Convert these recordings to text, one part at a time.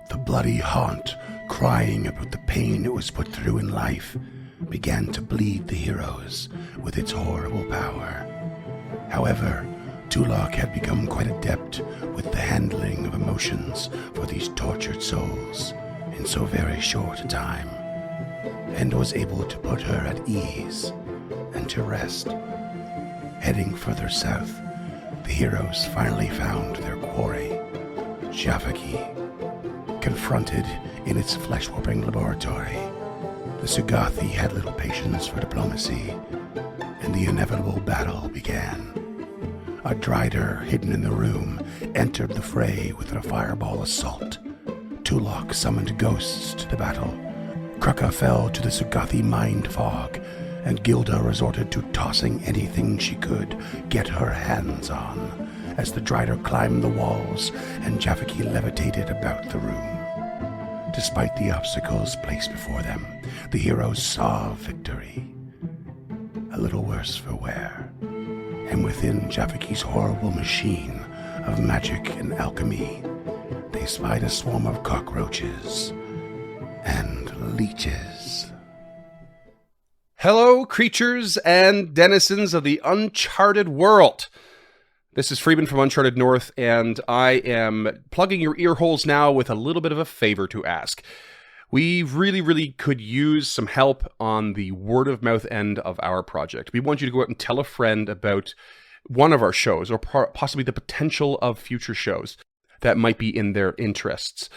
The bloody haunt, crying about the pain it was put through in life, began to bleed the heroes with its horrible power. However, Tulok had become quite adept with the handling of emotions for these tortured souls in so very short a time, and was able to put her at ease and to rest. Heading further south, the heroes finally found their quarry, Javaki. Confronted in its flesh-warping laboratory, the Sugathi had little patience for diplomacy, and the inevitable battle began. A Drider hidden in the room entered the fray with a fireball assault. Tulok summoned ghosts to the battle. Kruka fell to the Sugathi mind fog, and Gilda resorted to tossing anything she could get her hands on, as the Drider climbed the walls and Javaki levitated about the room. Despite the obstacles placed before them, the heroes saw victory. A little worse for wear, and within Javaki's horrible machine of magic and alchemy, they spied a swarm of cockroaches and leeches. Hello, creatures and denizens of the uncharted world. This is Freeman from Uncharted North, and I am plugging your ear holes now with a little bit of a favor to ask. We really could use some help on the word-of-mouth end of our project. We want you to go out and tell a friend about one of our shows, or possibly the potential of future shows that might be in their interests.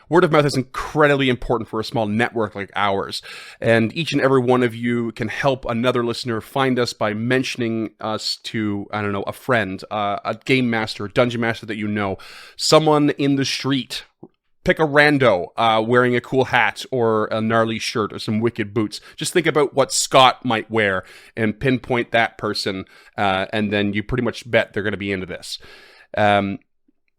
Word of mouth is incredibly important for a small network like ours, and each and every one of you can help another listener find us by mentioning us to, I don't know, a friend, a game master, a dungeon master that you know, someone in the street. Pick a rando wearing a cool hat or a gnarly shirt or some wicked boots. Just think about what Scott might wear and pinpoint that person, and then you pretty much bet they're going to be into this.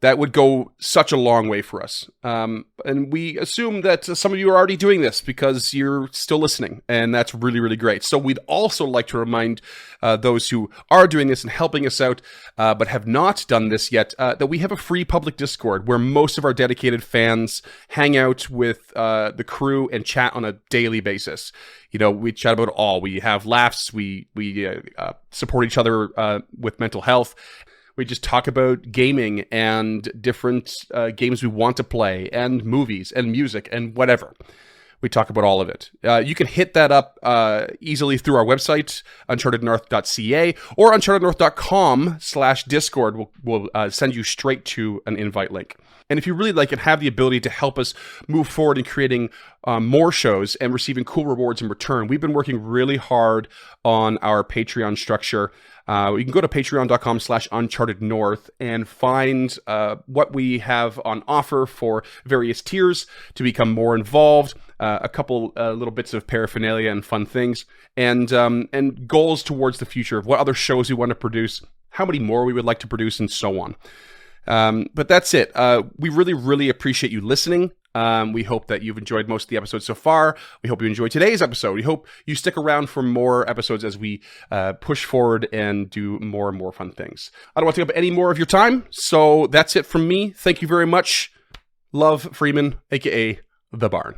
That would go such a long way for us. And we assume that some of you are already doing this because you're still listening, and that's really great. So we'd also like to remind those who are doing this and helping us out, but have not done this yet, that we have a free public Discord where most of our dedicated fans hang out with the crew and chat on a daily basis. You know, we chat about it all. We have laughs. We support each other with mental health. We just talk about gaming and different games we want to play and movies and music and whatever. We talk about all of it. You can hit that up easily through our website, unchartednorth.ca, or unchartednorth.com/discord will send you straight to an invite link. And if you really like and have the ability to help us move forward in creating more shows and receiving cool rewards in return, we've been working really hard on our Patreon structure. You can go to patreon.com/unchartednorth and find what we have on offer for various tiers to become more involved, a couple little bits of paraphernalia and fun things, and goals towards the future of what other shows we want to produce, how many more we would like to produce, and so on. But that's it. We really appreciate you listening. We hope that you've enjoyed most of the episodes so far. We hope you enjoyed today's episode. We hope you stick around for more episodes as we push forward and do more and more fun things. I don't want to take up any more of your time, so that's it from me. Thank you very much. Love, Freeman, aka The Barn.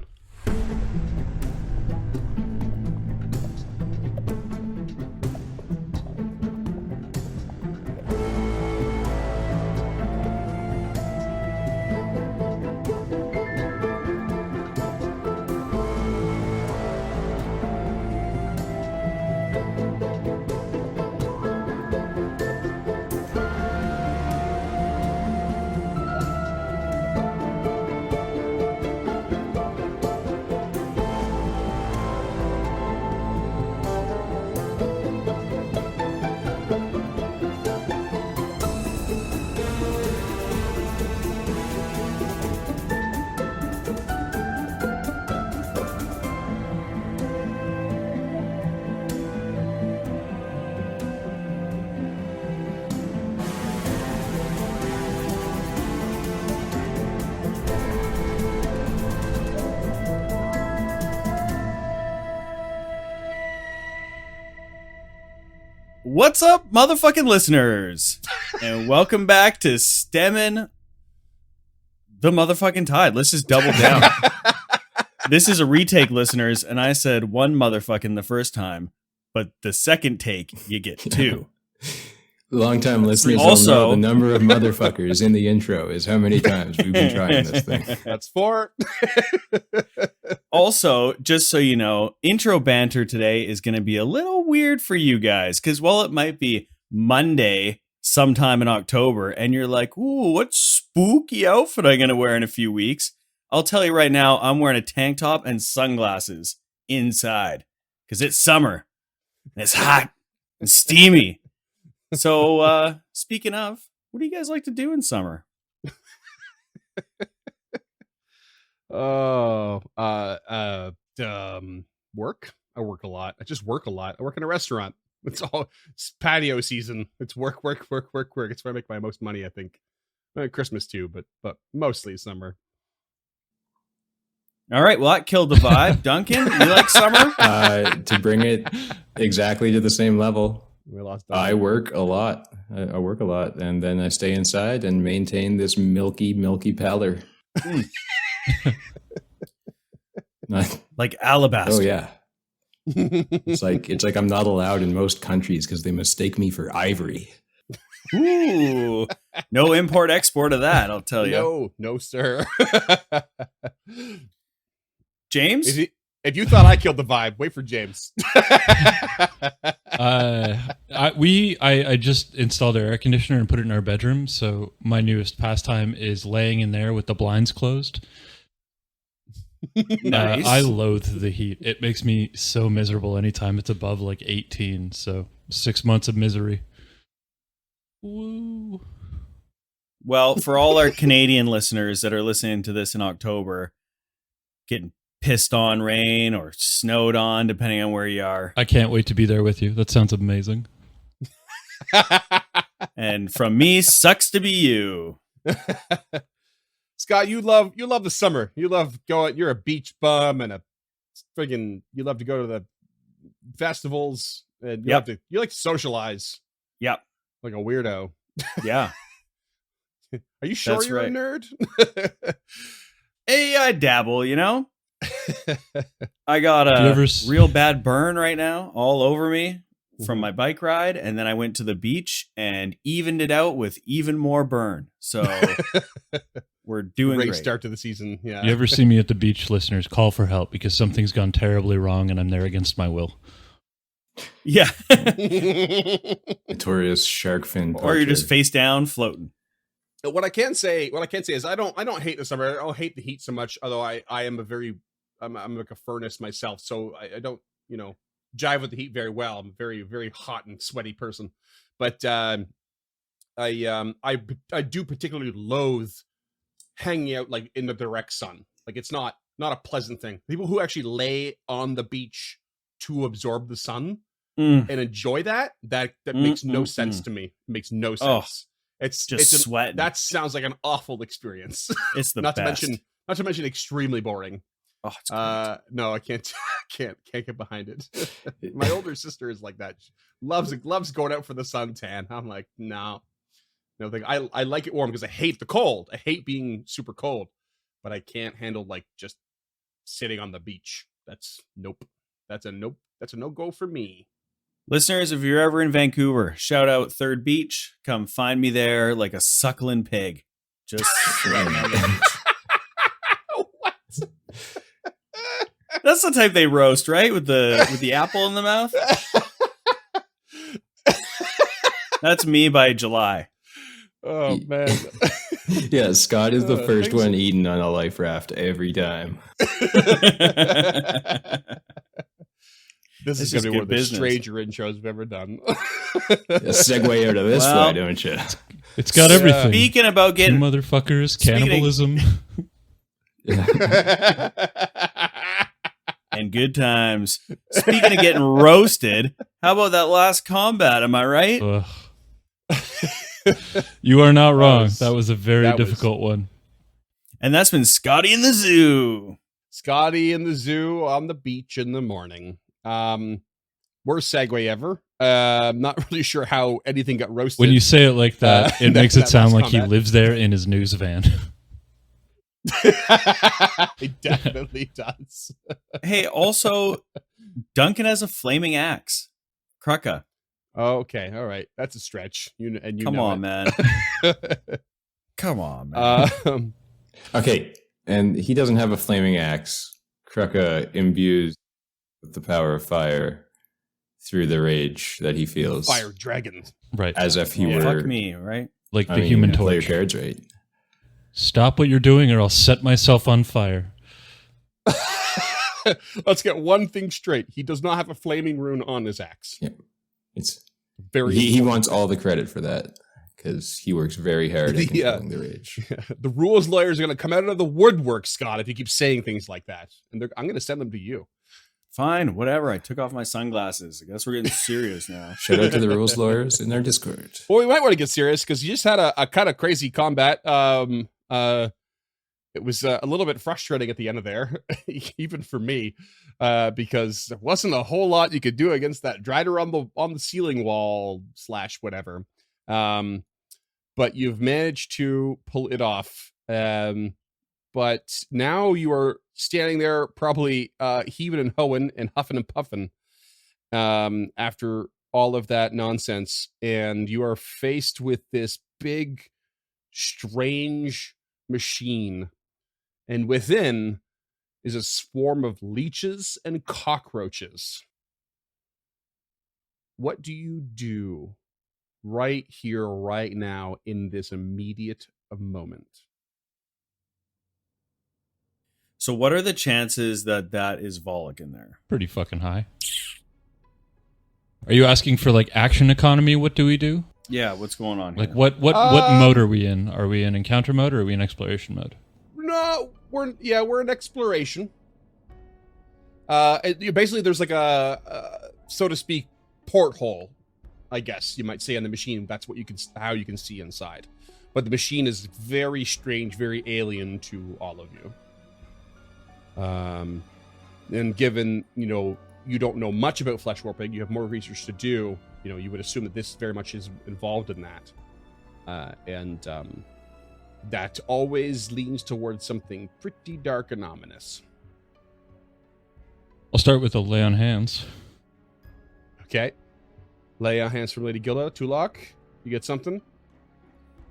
What's up, motherfucking listeners? And welcome back to Stemmin' The motherfucking tide. Let's just double down. This is a retake, listeners, and I said one motherfucking the first time, but the second take, you get two. Longtime listeners Also- will know the number of motherfuckers in the intro is how many times we've been trying this thing. That's 4. Also, just so you know, intro banter today is going to be a little weird for you guys, because while it might be Monday sometime in October, and you're like, ooh, what spooky outfit am I going to wear in a few weeks? I'll tell you right now, I'm wearing a tank top and sunglasses inside, because it's summer, and it's hot and steamy. So, speaking of, what do you guys like to do in summer? Oh, work. I work a lot. I just work a lot. I work in a restaurant. It's patio season. It's work. It's where I make my most money, I think. Christmas too, but mostly summer. All right, well, that killed the vibe. Duncan, you like summer? To bring it exactly to the same level, We lost. I work a lot. I work a lot, and then I stay inside and maintain this milky pallor. Like alabaster. Oh yeah, it's like I'm not allowed in most countries because they mistake me for ivory. Ooh, no import export of that, I'll tell you. No, sir. James? If you thought I killed the vibe, wait for James. I just installed an air conditioner and put it in our bedroom. So my newest pastime is laying in there with the blinds closed. Nice. I loathe the heat. It makes me so miserable anytime it's above like 18. So 6 months of misery. Woo. Well, for all our Canadian listeners that are listening to this in October, getting pissed on rain or snowed on, depending on where you are. I can't wait to be there with you. That sounds amazing. And from me, sucks to be you. Scott, you love the summer. You love going. You're a beach bum and you love to go to the festivals and you like to socialize. Yep. Like a weirdo. Yeah. Are you sure That's you're right. a nerd? Hey, I dabble, you know? I got Do you a ever real bad burn right now all over me from my bike ride. And then I went to the beach and evened it out with even more burn. So we're doing Great great. start to the season. Yeah. You ever see me at the beach, listeners? Call for help because something's gone terribly wrong and I'm there against my will. Yeah. Notorious shark fin. Or you're just poacher. face down floating. What I can say is I don't hate the summer. I don't hate the heat so much. Although I am I'm like a furnace myself, so I don't jive with the heat very well. I'm a very, very hot and sweaty person. But I do particularly loathe hanging out like in the direct sun. Like it's not a pleasant thing. People who actually lay on the beach to absorb the sun and enjoy that makes no sense to me. It makes no sense. It's sweating. That sounds like an awful experience. It's the not best. to mention extremely boring. Oh, it's great. No, I can't get behind it. My older sister is like that. She loves going out for the suntan. I'm like, no thing. I like it warm because I hate the cold. I hate being super cold, but I can't handle like just sitting on the beach. That's nope. That's a no go for me. Listeners, if you're ever in Vancouver, shout out Third Beach. Come find me there like a suckling pig. Just sweating on the beach. What? That's the type they roast, right? With the apple in the mouth. That's me by July. Oh man. Yeah, Scott is the first thanks. one eaten on a life raft every time. This is This is going to be good one of the business. stranger intros we've ever done. A segue out of this, Well- why don't you? It's got Yeah. everything. Speaking about You getting motherfuckers, Speaking of- cannibalism. and good times. Speaking of getting roasted, how about that last combat? Am I right? Ugh. You are not wrong. That was a very that was- difficult one. And that's been Scotty in the Zoo. Scotty in the zoo on the beach in the morning. Worst segue ever. I'm not really sure how anything got roasted. When you say it like that, it makes that it sound last like he combat. lives there in his news van. It definitely does. Hey, also, Duncan has a flaming axe. Krucka. Oh, okay, all right, that's a stretch. You Come know on, man. Come on, man. Okay, and he doesn't have a flaming axe. Krucka imbues with the power of fire through the rage that he feels, Fire dragon. Right. as if he were. Fuck me, right? Like I the mean, Human play your Torch. cards right. Stop what you're doing or I'll set myself on fire. Let's get one thing straight. He does not have a flaming rune on his axe. Yeah, it's Very. he important. wants all the credit for that because he works very hard at The, controlling the rage. The rules lawyers are going to come out of the woodwork, Scott, if you keep saying things like that. And I'm going to send them to you. Fine, whatever. I took off my sunglasses. I guess we're getting serious now. Shout out to the rules lawyers in our Discord. Well, we might want to get serious because you just had a kind of crazy combat. It was a little bit frustrating at the end of there, even for me, because there wasn't a whole lot you could do against that Drider on the ceiling wall / whatever. But you've managed to pull it off. But now you are standing there, probably heaving and hoeing and huffing and puffing after all of that nonsense, and you are faced with this big, strange machine. And within is a swarm of leeches and cockroaches. What do you do right here, right now, in this immediate moment? So, what are the chances that that is Volok in there? Pretty fucking high. Are you asking for like action economy? What do we do? Yeah, what's going on Like here? what mode are we in? Are we in encounter mode or are we in exploration mode? No, we're in exploration. Basically, there's like a so to speak porthole, I guess you might say, on the machine. That's what how you can see inside. But the machine is very strange, very alien to all of you. And given you don't know much about flesh warping, you have more research to do. You would assume that this very much is involved in that, and that always leans towards something pretty dark and ominous. I'll start with a lay on hands. Okay. Lay on hands from Lady Gilda. Tulok, you get something?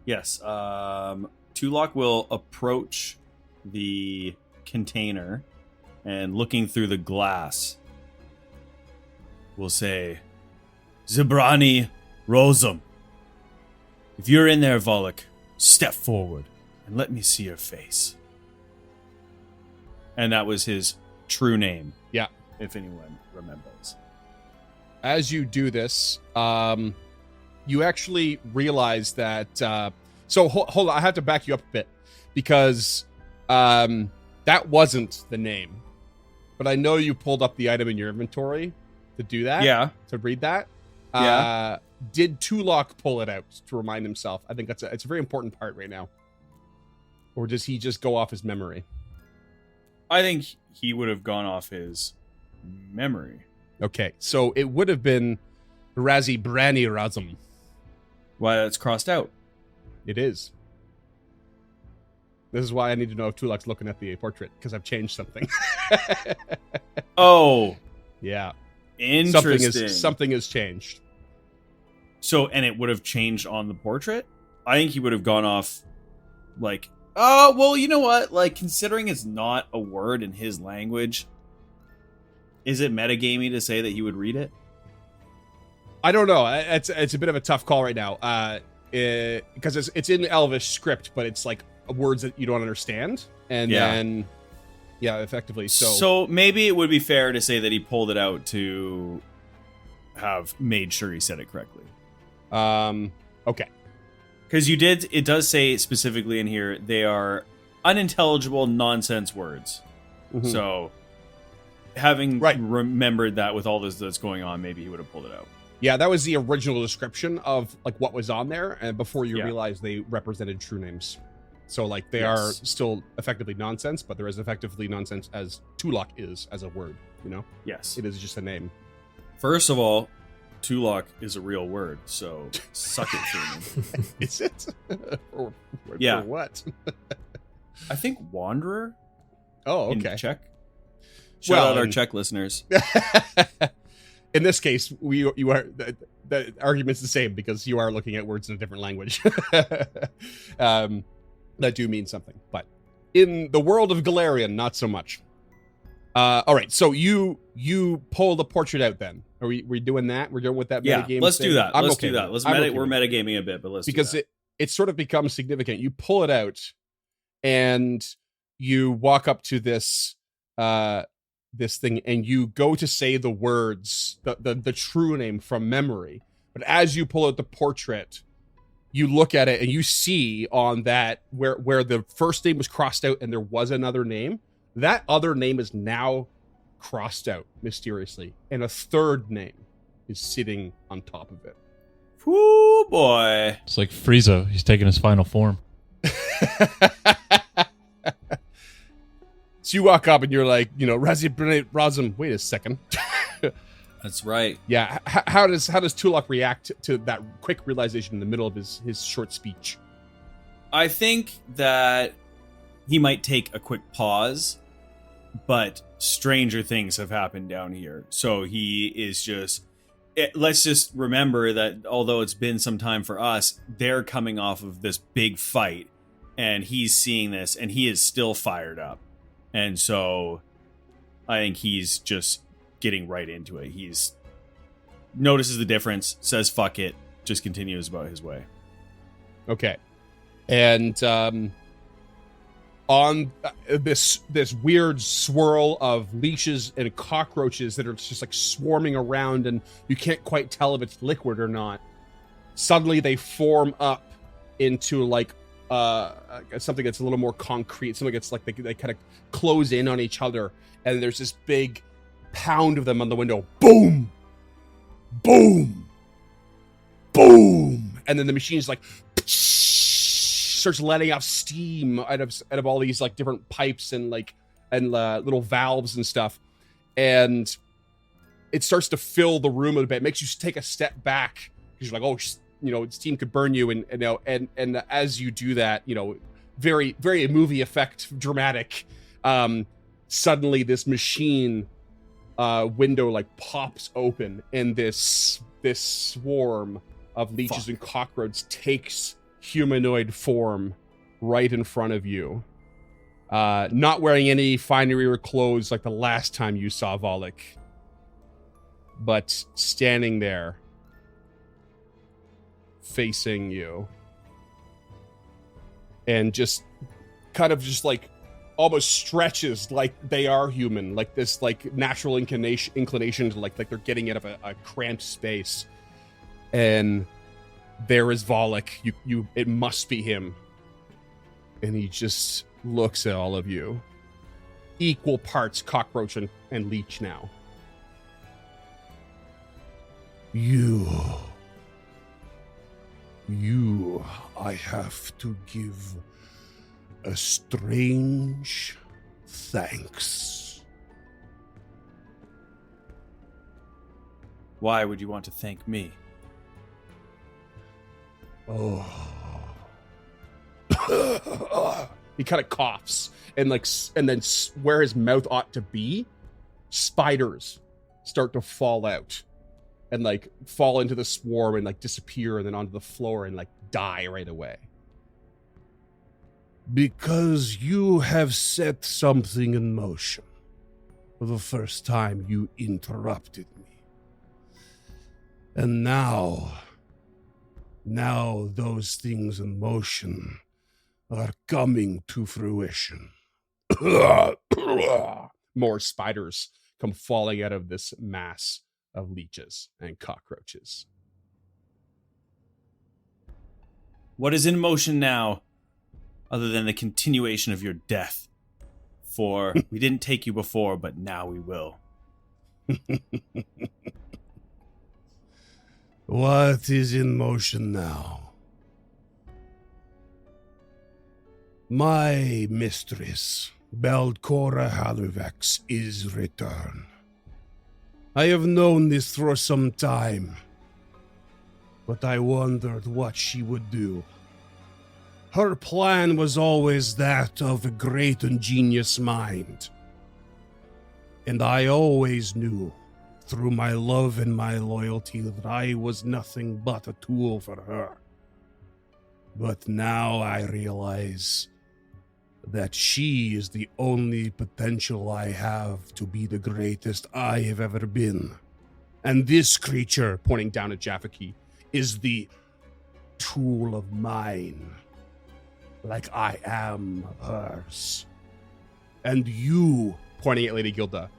Yes. Tulok will approach the container and looking through the glass will say, Zibrani Rosum, if you're in there, Volok, step forward and let me see your face. And that was his true name. Yeah. If anyone remembers. As you do this, you actually realize that... so hold on, I have to back you up a bit, because that wasn't the name. But I know you pulled up the item in your inventory to do that. Yeah. To read that. Yeah. Did Tulok pull it out to remind himself? I think it's a very important part right now. Or does he just go off his memory? I think he would have gone off his memory. Okay, so it would have been Razi Brani Razum. Why that's crossed out. It is. This is why I need to know if Tulok's looking at the portrait, because I've changed something. Oh, Yeah. interesting. Something has changed. So, and it would have changed on the portrait? I think he would have gone off like, oh, well, you know what? Like, considering it's not a word in his language, is it metagamey to say that he would read it? I don't know. It's a bit of a tough call right now. Because it's in Elvish script, but it's like words that you don't understand. And Yeah. then, yeah, effectively. So maybe it would be fair to say that he pulled it out to have made sure he said it correctly. Okay. Because it does say specifically in here, they are unintelligible nonsense words. Mhm. So, having Right. remembered that with all this that's going on, maybe he would have pulled it out. Yeah, that was the original description of like what was on there, and before you Yeah. realized they represented true names. So like they Yes. are still effectively nonsense, but there is effectively nonsense as Tulok is as a word. Yes. It is just a name. First of all, Tulok is a real word, so suck it for me. Is it? Or Yeah. For what? I think Wanderer Oh, in okay. Czech. Shout Well, out our and- Czech listeners. In this case, you are the argument's the same because you are looking at words in a different language that do mean something. But in the world of Galarian, not so much. All right, so you pull the portrait out. Then are we doing that? We're going with that. Yeah, metagame let's thing? do that. I'm Let's okay do with that. it. Let's I'm okay we're with it. metagaming a bit, but let's Because do that. it sort of becomes significant. You pull it out and you walk up to this this thing and you go to say the words, the true name from memory. But as you pull out the portrait, you look at it and you see on that where the first name was crossed out and there was another name, that other name is now crossed out mysteriously, and a third name is sitting on top of it. Whoo, boy. It's like Frieza. He's taking his final form. So you walk up and you're like, Razi Razum, wait a second. That's right. Yeah, how does Tulok react to that quick realization in the middle of his short speech? I think that he might take a quick pause, but stranger things have happened down here. So he is just... let's just remember that although it's been some time for us, they're coming off of this big fight, and he's seeing this, and he is still fired up. And so I think he's just getting right into it. He's notices the difference, says fuck it, just continues about his way. Okay. And on this weird swirl of leeches and cockroaches that are just like swarming around, and you can't quite tell if it's liquid or not, suddenly they form up into like something that's a little more concrete, something that's like they kind of close in on each other, and there's this big pound of them on the window. Boom! Boom! Boom! And then the machine's like starts letting off steam out of all these like different pipes and little valves and stuff, and it starts to fill the room a bit. It makes you take a step back because you're like, oh, steam could burn you, and as you do that, very very movie effect, dramatic. Suddenly, this machine window like pops open, and this swarm of leeches and cockroaches takes humanoid form right in front of you. Not wearing any finery or clothes like the last time you saw Volek, but standing there facing you, and just kind of just like almost stretches like they are human, like this like natural inclination to like they're getting out of a cramped space. And there is Volek. It must be him. And he just looks at all of you. Equal parts cockroach and leech now. You, I have to give a strange thanks. Why would you want to thank me? Oh. He kind of coughs and then where his mouth ought to be, spiders start to fall out and like fall into the swarm and like disappear and then onto the floor and like die right away. Because you have set something in motion. For the first time, you interrupted me. And now those things in motion are coming to fruition. More spiders come falling out of this mass of leeches and cockroaches. What is in motion now, other than the continuation of your death? For we didn't take you before, but now we will. What is in motion now? My mistress, Belcora Halivax, is returned. I have known this for some time, but I wondered what she would do. Her plan was always that of a great and genius mind. And I always knew, through my love and my loyalty, that I was nothing but a tool for her. But now I realize that she is the only potential I have to be the greatest I have ever been. And this creature, pointing down at Jafaki, is the tool of mine, like I am hers. And you, pointing at Lady Gilda,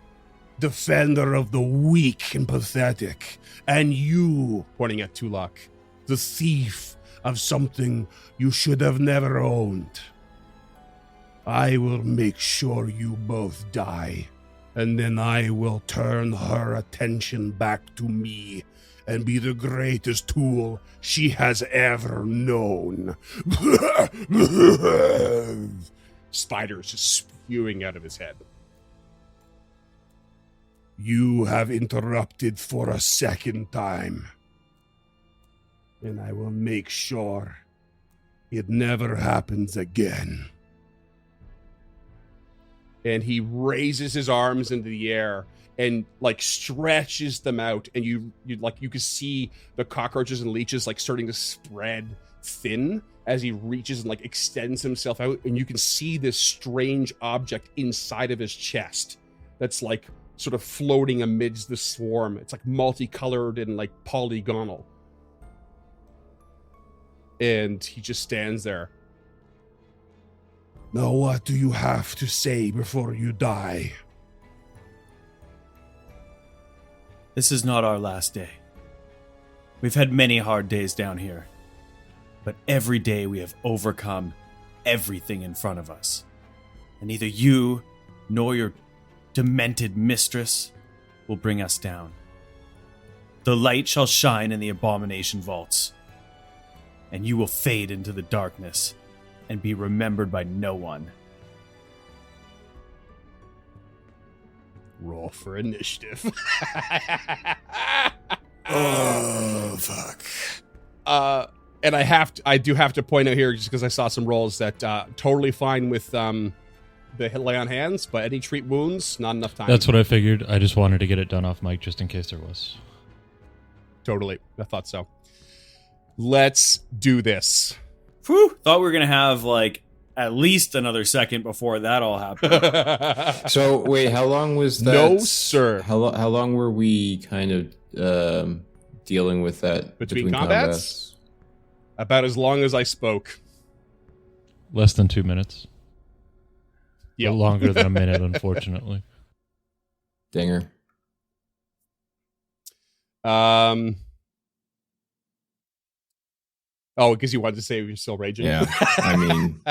defender of the weak and pathetic, and you, pointing at Tulak, the thief of something you should have never owned. I will make sure you both die, and then I will turn her attention back to me and be the greatest tool she has ever known. spiders just spewing out of his head. You have interrupted for a second time, and I will make sure it never happens again. And he raises his arms into the air and like stretches them out, and you can see the cockroaches and leeches like starting to spread thin as he reaches and like extends himself out, and you can see this strange object inside of his chest that's like sort of floating amidst the swarm. It's like multicolored and like polygonal. And he just stands there. Now what do you have to say before you die? This is not our last day. We've had many hard days down here, but every day we have overcome everything in front of us. And neither you nor your demented mistress will bring us down. The light shall shine in the abomination vaults, and you will fade into the darkness and be remembered by no one. Roll for initiative. Oh, fuck. And I do have to point out here, just because I saw some rolls, that totally fine with the lay on hands, but any treat wounds, not enough time. That's what I figured. I just wanted to get it done off mic just in case there was. Totally. I thought so. Let's do this. Whew, thought we were going to have like at least another second before that all happened. So wait, how long was that? No, sir. How long were we kind of dealing with that Between combats? About as long as I spoke. Less than 2 minutes. Yeah. But longer than a minute, unfortunately. Dinger. Oh, because you wanted to say you're still raging? Yeah, I mean...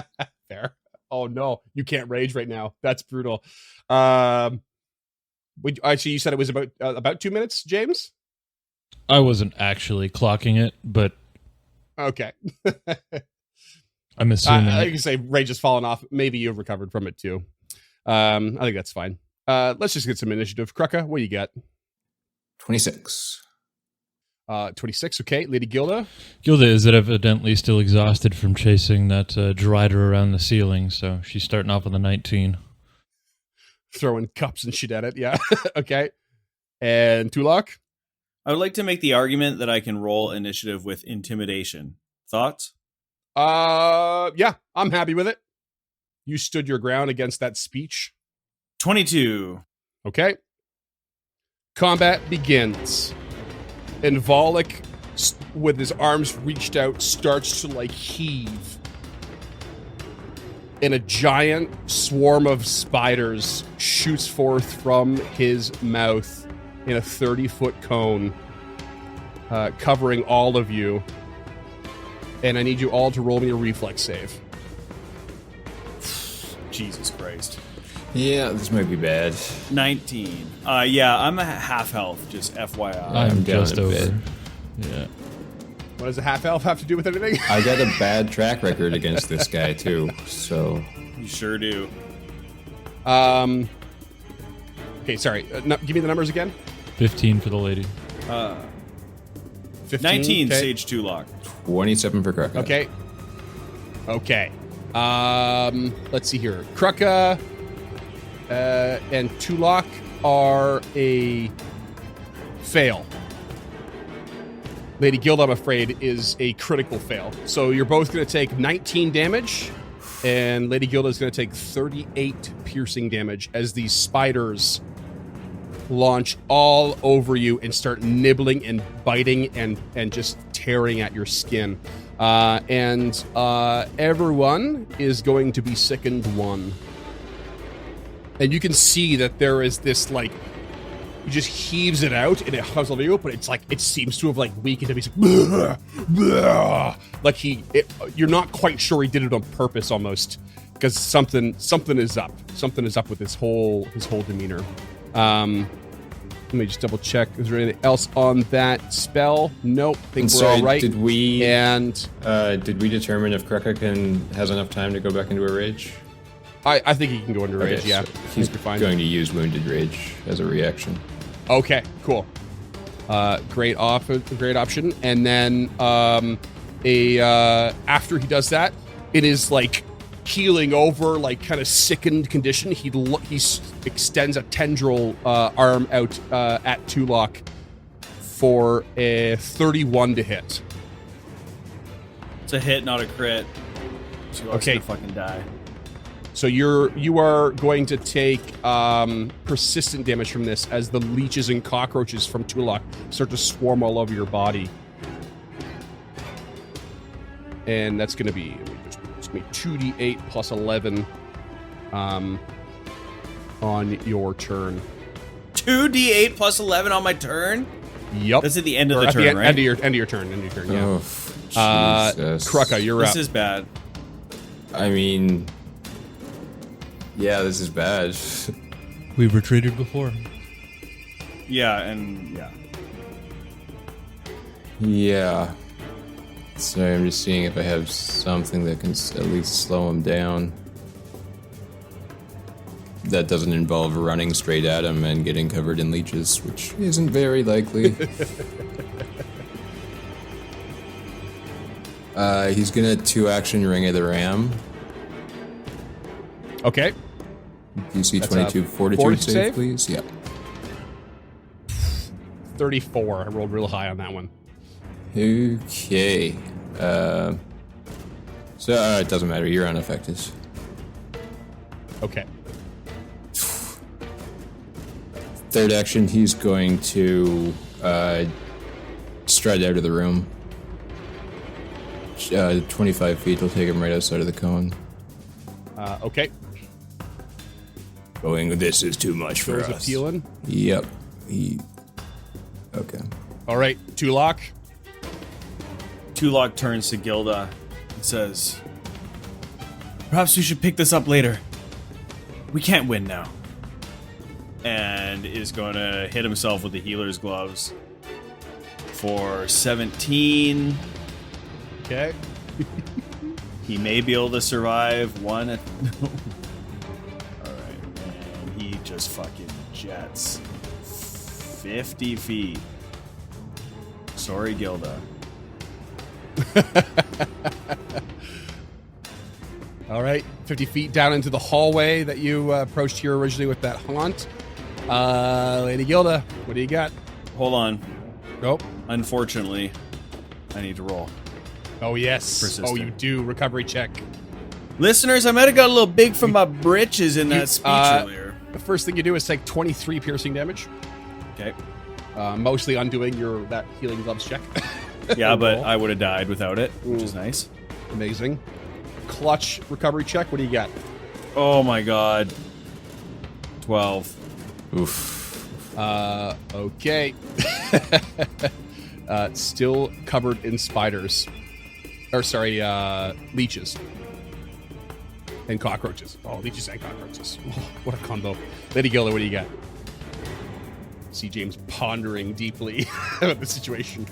Fair. Oh, no. You can't rage right now. That's brutal. Actually, you said it was about 2 minutes, James? I wasn't actually clocking it, but Okay. I'm assuming. I can say rage has fallen off. Maybe you've recovered from it, too. I think that's fine. Let's just get some initiative. Krucka, what do you got? 26. 26, okay. Lady Gilda? Gilda is evidently still exhausted from chasing that drider around the ceiling, so she's starting off with a 19. Throwing cups and shit at it, yeah. Okay. And Tulak? I would like to make the argument that I can roll initiative with intimidation. Thoughts? Yeah, I'm happy with it. You stood your ground against that speech. 22. Okay. Combat begins. And Volek, with his arms reached out, starts to like heave. And a giant swarm of spiders shoots forth from his mouth in a 30-foot cone, covering all of you. And I need you all to roll me a reflex save. Jesus Christ. Yeah, this might be bad. 19. Yeah, I'm a half health, just FYI. I'm down just a over. bit. Yeah. What does a half elf have to do with anything? I got a bad track record against this guy, too, so... You sure do. Okay, sorry. Give me the numbers again. 15 for the lady. 15, 19, okay. Sage 2 lock. 27 for Krucka. Okay. Okay. Let's see here. Krucka and Tulok are a fail. Lady Gilda, I'm afraid, is a critical fail. So you're both going to take 19 damage, and Lady Gilda is going to take 38 piercing damage as these spiders launch all over you and start nibbling and biting and just tearing at your skin. Everyone is going to be sickened 1. And you can see that there is this, like, he just heaves it out and it comes over you, but it's like, it seems to have, like, weakened him. He's like, bleh, bleh. Like you're not quite sure he did it on purpose almost, because something is up. Something is up with his whole demeanor. Let me just double check. Is there anything else on that spell? Nope. Think we're all right. Did we determine if Krucka has enough time to go back into a rage? I think he can go into rage, Okay, yeah. so he's fine. going to use Wounded Rage as a reaction. Okay, cool. Great option. And then after he does that, it is like keeling over, like kind of sickened condition. He extends a tendril arm out at Tulok for a 31 to hit. It's a hit, not a crit. So Okay. gonna fucking die. So you are going to take persistent damage from this as the leeches and cockroaches from Tulok start to swarm all over your body. And that's going to be 2d8 plus 11 on your turn. 2d8 plus 11 on my turn? Yep. That's at the end of Or the at turn, right? End of your turn, yeah. Oh, Jesus. Krucka, you're This up. is bad. I mean, yeah, this is bad. We've retreated before. Yeah, and yeah. Yeah. Sorry, I'm just seeing if I have something that can at least slow him down. That doesn't involve running straight at him and getting covered in leeches, which isn't very likely. He's gonna 2-action Ring of the Ram. Okay. DC That's 22 a Fortitude Fortitude save, save? please. Yeah. 34. I rolled real high on that one. Okay. So it doesn't matter. You're unaffected. Okay. Third action, he's going to stride out of the room. 25 feet will take him right outside of the cone. Okay. Going, this is too much for Those us. appealing. Yep. Okay. All right, Tulok. Tulok turns to Gilda and says, "Perhaps we should pick this up later. We can't win now." And is going to hit himself with the healer's gloves for 17. Okay. He may be able to survive one. Alright, and he just fucking jets 50 feet. Sorry, Gilda. All right, 50 feet down into the hallway that you approached here originally with that haunt. Lady Gilda, what do you got? Hold on. Nope. Unfortunately, I need to roll. Oh, yes. Persistent. Oh, you do. Recovery check. Listeners, I might have got a little big from my britches in that speech earlier. The first thing you do is take 23 piercing damage, Okay. mostly undoing that healing gloves check. Yeah, but Roll. I would have died without it, which is nice. Amazing. Clutch recovery check. What do you got? Oh my god. 12. Oof. Okay. Still covered in spiders. Or, sorry, leeches. And cockroaches. Oh, leeches and cockroaches. Oh, what a combo. Lady Gilda, what do you got? See James pondering deeply about the situation.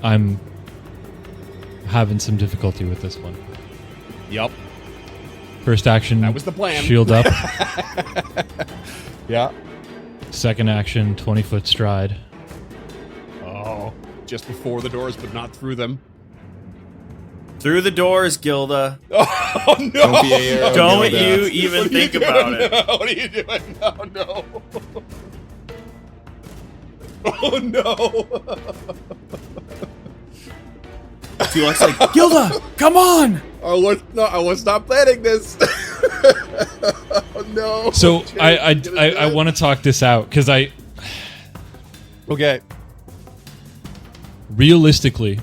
I'm having some difficulty with this one. Yup. First action, That was the plan. shield up. Yeah. Second action, 20-foot stride. Oh, just before the doors, but not through them. Through the doors, Gilda. Oh no! Don't be a hero, Don't Gilda. you even think about it. What are you doing? No. Oh no! Tulok's like, Gilda, come on! I was not planning this. Oh no! So I want to talk this out because Okay. realistically,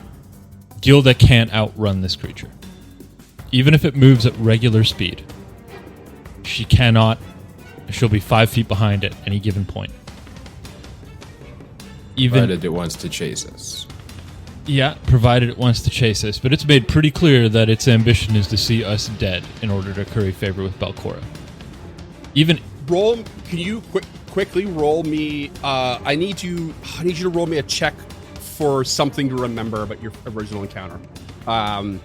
Gilda can't outrun this creature. Even if it moves at regular speed, she cannot. She'll be 5 feet behind at any given point. Provided it wants to chase us. Yeah, provided it wants to chase us, but it's made pretty clear that its ambition is to see us dead in order to curry favor with Belcora. Even Roll. Can you quickly roll me? I need you to roll me a check for something to remember about your original encounter. My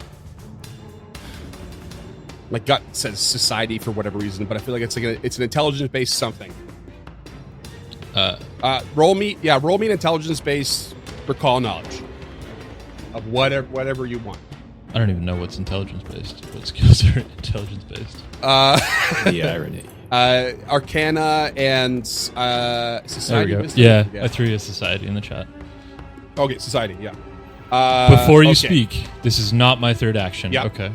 gut says society for whatever reason, but I feel like it's an intelligence-based something. Roll me an intelligence-based recall knowledge of whatever you want. I don't even know what's intelligence based. What skills are intelligence based? The irony. Arcana and There we society. go. Wisdom? Yeah, I threw you a society in the chat. Okay, society. Yeah. Before you okay. speak, this is not my third action. Yeah. Okay.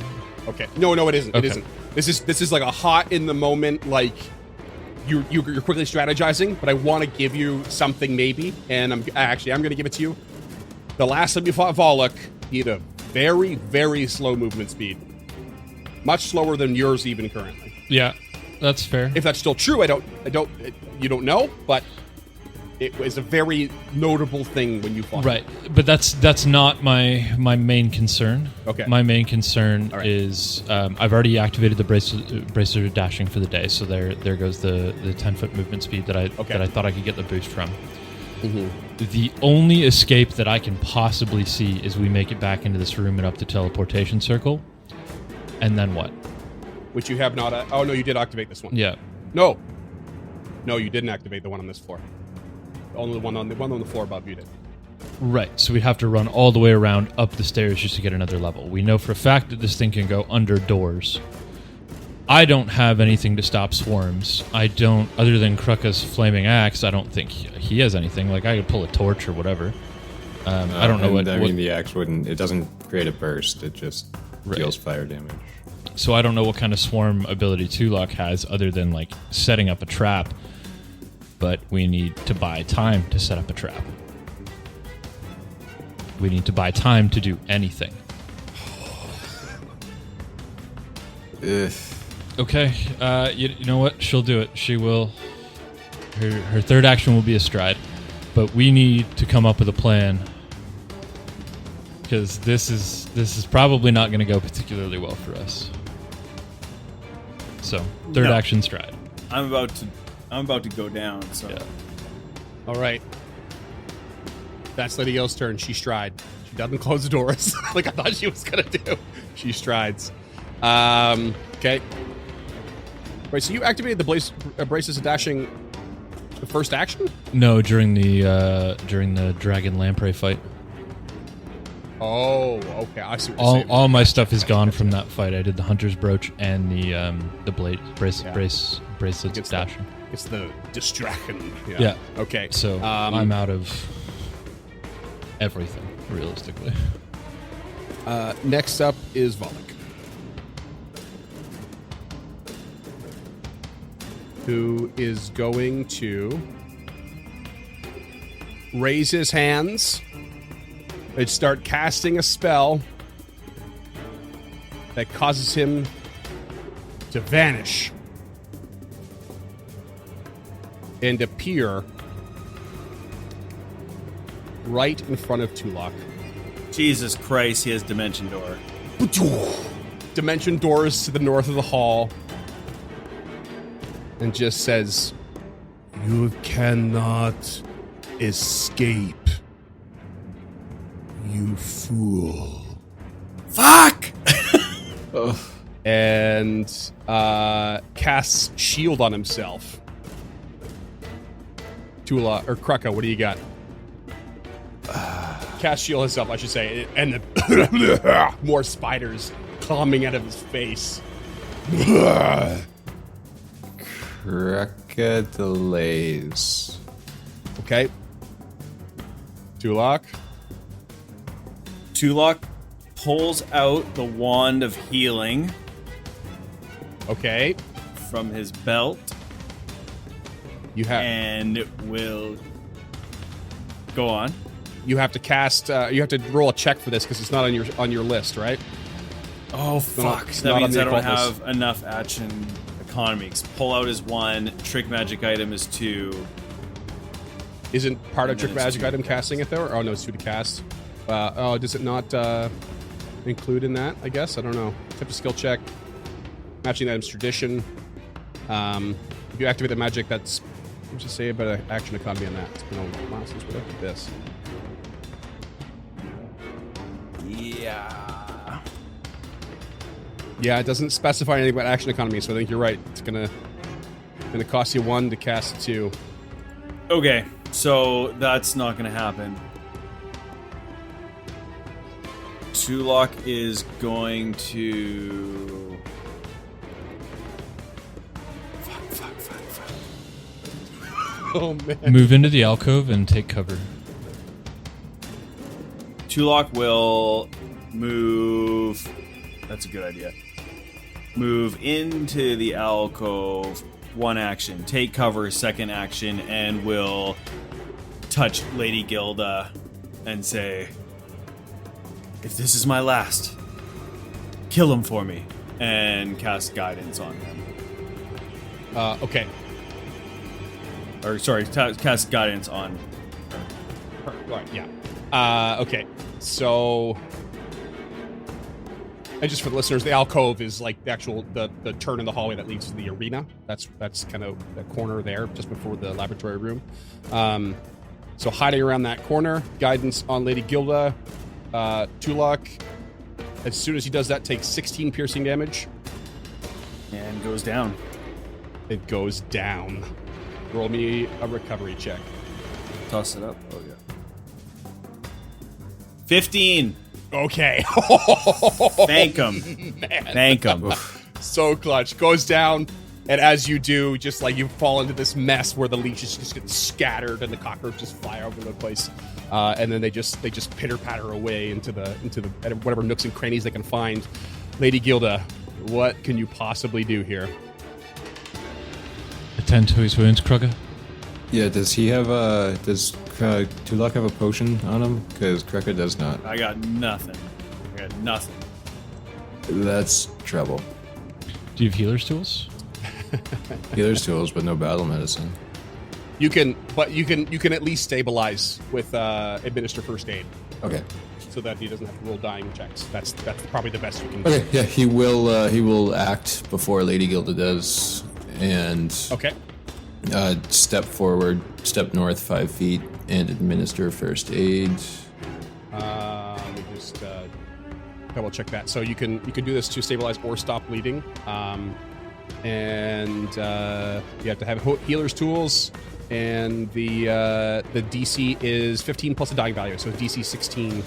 Okay. No, it isn't. Okay. It isn't. This is like a hot in the moment, like you're quickly strategizing, but I want to give you something maybe, and I'm going to give it to you. The last time you fought Volok, he had a very, very slow movement speed, much slower than yours even currently. Yeah, that's fair. If that's still true, you don't know, but it was a very notable thing when you fought. Right, but that's not my main concern. Okay. My main concern All right. is I've already activated the bracer dashing for the day, so there goes the 10-foot movement speed that I thought I could get the boost from. Mm-hmm. The only escape that I can possibly see is we make it back into this room and up the teleportation circle, and then what? Which you have not. Oh no, you did activate this one. Yeah. No, you didn't activate the one on this floor. Only the one on the floor above you did. Right, so we'd have to run all the way around up the stairs just to get another level. We know for a fact that this thing can go under doors. I don't have anything to stop swarms. I don't, other than Kruka's flaming axe, I don't think he has anything. Like, I could pull a torch or whatever. I don't know what... I mean, the axe wouldn't... It doesn't create a burst. It just deals fire damage. So I don't know what kind of swarm ability Tulok has other than, like, setting up a trap. But we need to buy time to set up a trap. We need to buy time to do anything. Ugh. Okay, you know what? She'll do it. She will. Her third action will be a stride, but we need to come up with a plan because this is probably not going to go particularly well for us. So third action stride. I'm about to go down. So Yeah. All right. That's Lady Gale's turn. She stride. She doesn't close the doors like I thought she was gonna do. She strides. Okay. Wait, so you activated the braces of dashing the first action? No, during the dragon lamprey fight. Oh, okay. I see what you're saying. All my stuff is gone from that fight. I did the hunter's brooch and the blade bracelets It's dashing. It's the distraction. Yeah. Okay. So I'm out of everything, realistically. Next up is Volok, who is going to raise his hands and start casting a spell that causes him to vanish and appear right in front of Tulok. Jesus Christ, he has Dimension Door. Dimension doors to the north of the hall, and just says, "You cannot escape, you fool." Fuck! And casts shield on himself. Tula or Kruka, what do you got? Castiel himself, I should say, and the more spiders coming out of his face. Kreka delays. Okay. Tulok. Tulok pulls out the wand of healing Okay. from his belt You have and will go on. you have to cast. You have to roll a check for this because it's not on your list, right? Oh, fuck. it's That not on means the I don't occult have enough action economy. 'Cause pull out is 1, trick magic item is 2. Isn't part of And then trick it's magic 2 to item cast. casting it though? Oh no, it's 2 to cast. Does it not include in that? I guess I don't know. Type of skill check. Matching items tradition. If you activate the magic, that's what to say about action economy on that. It's been a while since we looked at this. Yeah. Yeah, it doesn't specify anything about action economy, so I think you're right. It's gonna cost you 1 to cast 2. Okay, so that's not going to happen. Tulok is going to... Fuck. Oh man. Move into the alcove and take cover. Tulok will move... That's a good idea. Move into the alcove, 1 action. Take cover, 2nd action, and will touch Lady Gilda and say, if this is my last, kill him for me. And cast guidance on him. Okay. Or, sorry, cast guidance on... Right, yeah. Okay. So, and just for the listeners, the alcove is like the actual the turn in the hallway that leads to the arena. That's kind of the corner there, just before the laboratory room. So hiding around that corner, guidance on Lady Gilda. Tulok, as soon as he does that, takes 16 piercing damage. And goes down. It goes down. Roll me a recovery check. Toss it up. Oh, yeah. 15. Okay. Thank him. Thank him. So clutch. Goes down, and as you do, just like you fall into this mess where the leeches just get scattered and the cockroaches fly over the place, and then they just pitter patter away into the whatever nooks and crannies they can find. Lady Gilda, what can you possibly do here? Attend to his wounds, Krugga. Yeah, does Tulok have a potion on him? Because Kreka does not. I got nothing. That's trouble. Do you have healer's tools? Healer's tools, but no battle medicine. You can at least stabilize with administer first aid, Okay. so that he doesn't have to roll dying checks. That's probably the best you can do. Okay, yeah, he will act before Lady Gilda does, and Okay. step forward, step north 5 feet, and administer first aid. Let me just double check that. So you can do this to stabilize or stop bleeding, and you have to have healer's tools, and the DC is 15 plus a dying value, so DC 16.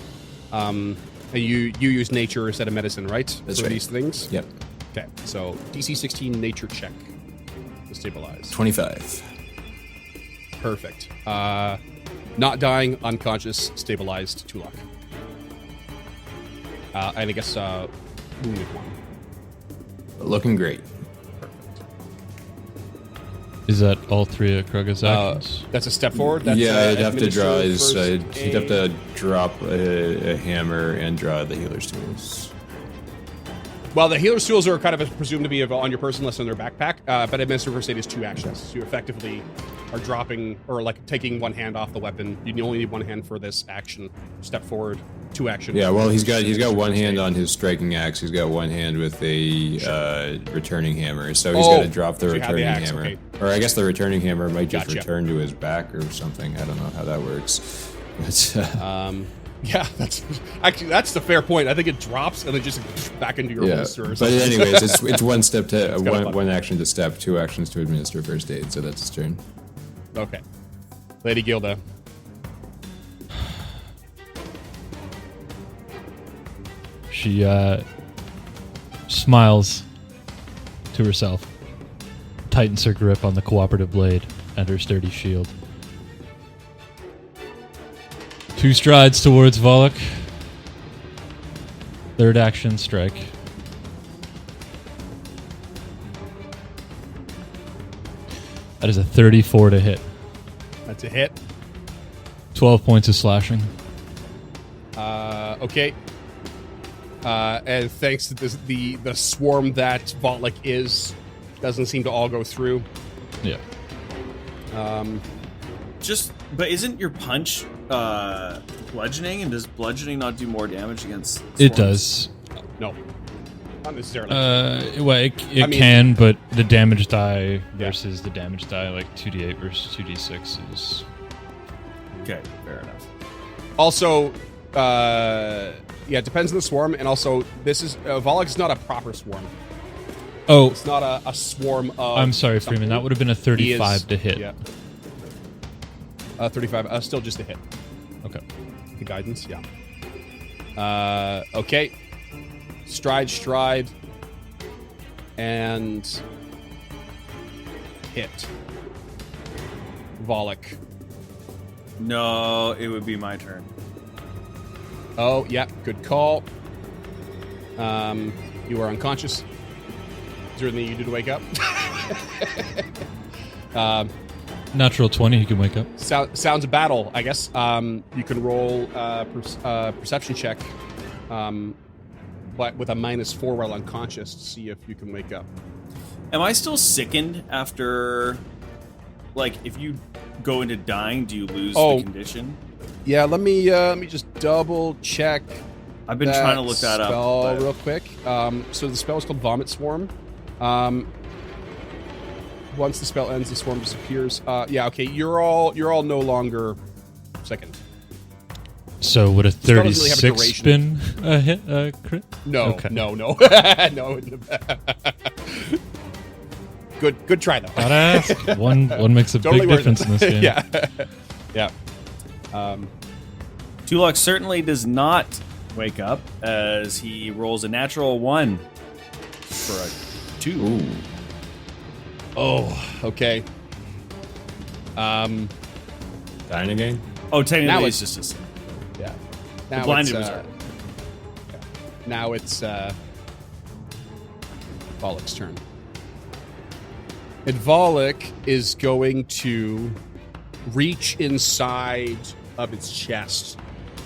And you use nature instead of medicine, right? That's for right. these things. Yep. Okay, so DC 16 nature check to stabilize. 25. Perfect. Not dying, unconscious, stabilized, Tulok. And I guess wounded 1. Looking great. Is that all 3 of Krugga's actions? That's a step forward. That's, Yeah, I'd have to administer draw his. first He'd have to aid. drop a hammer and draw the healer's tools. Well, the healer's tools are kind of presumed to be on your person, unless in their backpack. But administer first aid is 2 actions. So you effectively are dropping or like taking 1 hand off the weapon. You only need 1 hand for this action. Step forward, 2 actions. Yeah, well, he's got Administer one first hand aid. on his striking axe. He's got 1 hand with a returning hammer. So he's Oh, got to drop the so you have the returning axe, hammer. okay. Or I guess the returning hammer might just Gotcha. return to his back or something. I don't know how that works. But, Yeah, that's the fair point. I think it drops and then just back into your yeah. holster or But something. anyways, it's 1 step to kinda fun. one action to step, 2 actions to administer first aid. So that's his turn. Okay. Lady Gilda. She smiles to herself, tightens her grip on the cooperative blade and her sturdy shield. 2 strides towards Volok. Third action strike. That is a 34 to hit. That's a hit. 12 points of slashing. Okay. And thanks to the swarm that Volok is, doesn't seem to all go through. Yeah. But isn't your punch bludgeoning, and does bludgeoning not do more damage against It swarms? does. No. Not necessarily. Well, it I mean- can, but the damage die versus the damage die, like 2d8 versus 2d6 is... Okay, fair enough. Also, it depends on the swarm, and also this is Volok is not a proper swarm. Oh, It's not a swarm of. I'm sorry, something. Freeman. That would have been a He is- 35 to hit. Yeah. 35. Still just a hit. Okay. The guidance, yeah. Okay. Stride, and hit. Volok. No, it would be my turn. Oh, yeah, good call. You are unconscious. Is there anything you do to wake up? Natural 20, he can wake up. Sounds of battle, I guess. You can roll perception check, but with a -4 while unconscious to see if you can wake up. Am I still sickened after, like, if you go into dying, do you lose the condition? Yeah, let me just double check. I've been trying to look that up. spell but- real quick. So the spell is called Vomit Swarm. Once the spell ends, the swarm disappears. Okay, you're all no longer second. So would a spell doesn't really have a 36 been a hit, crit? No, Okay. no. No. Good try though. Gotta ask. One makes a Totally big worth difference it. in this game. Yeah. Tulok certainly does not wake up as he rolls a natural 1 for a 2. Ooh. Oh, okay. Dying again? Oh, technically Now it's it's- just a... Yeah. Now blinded it's, wizard. Now it's Volok's turn. And Volok is going to reach inside of its chest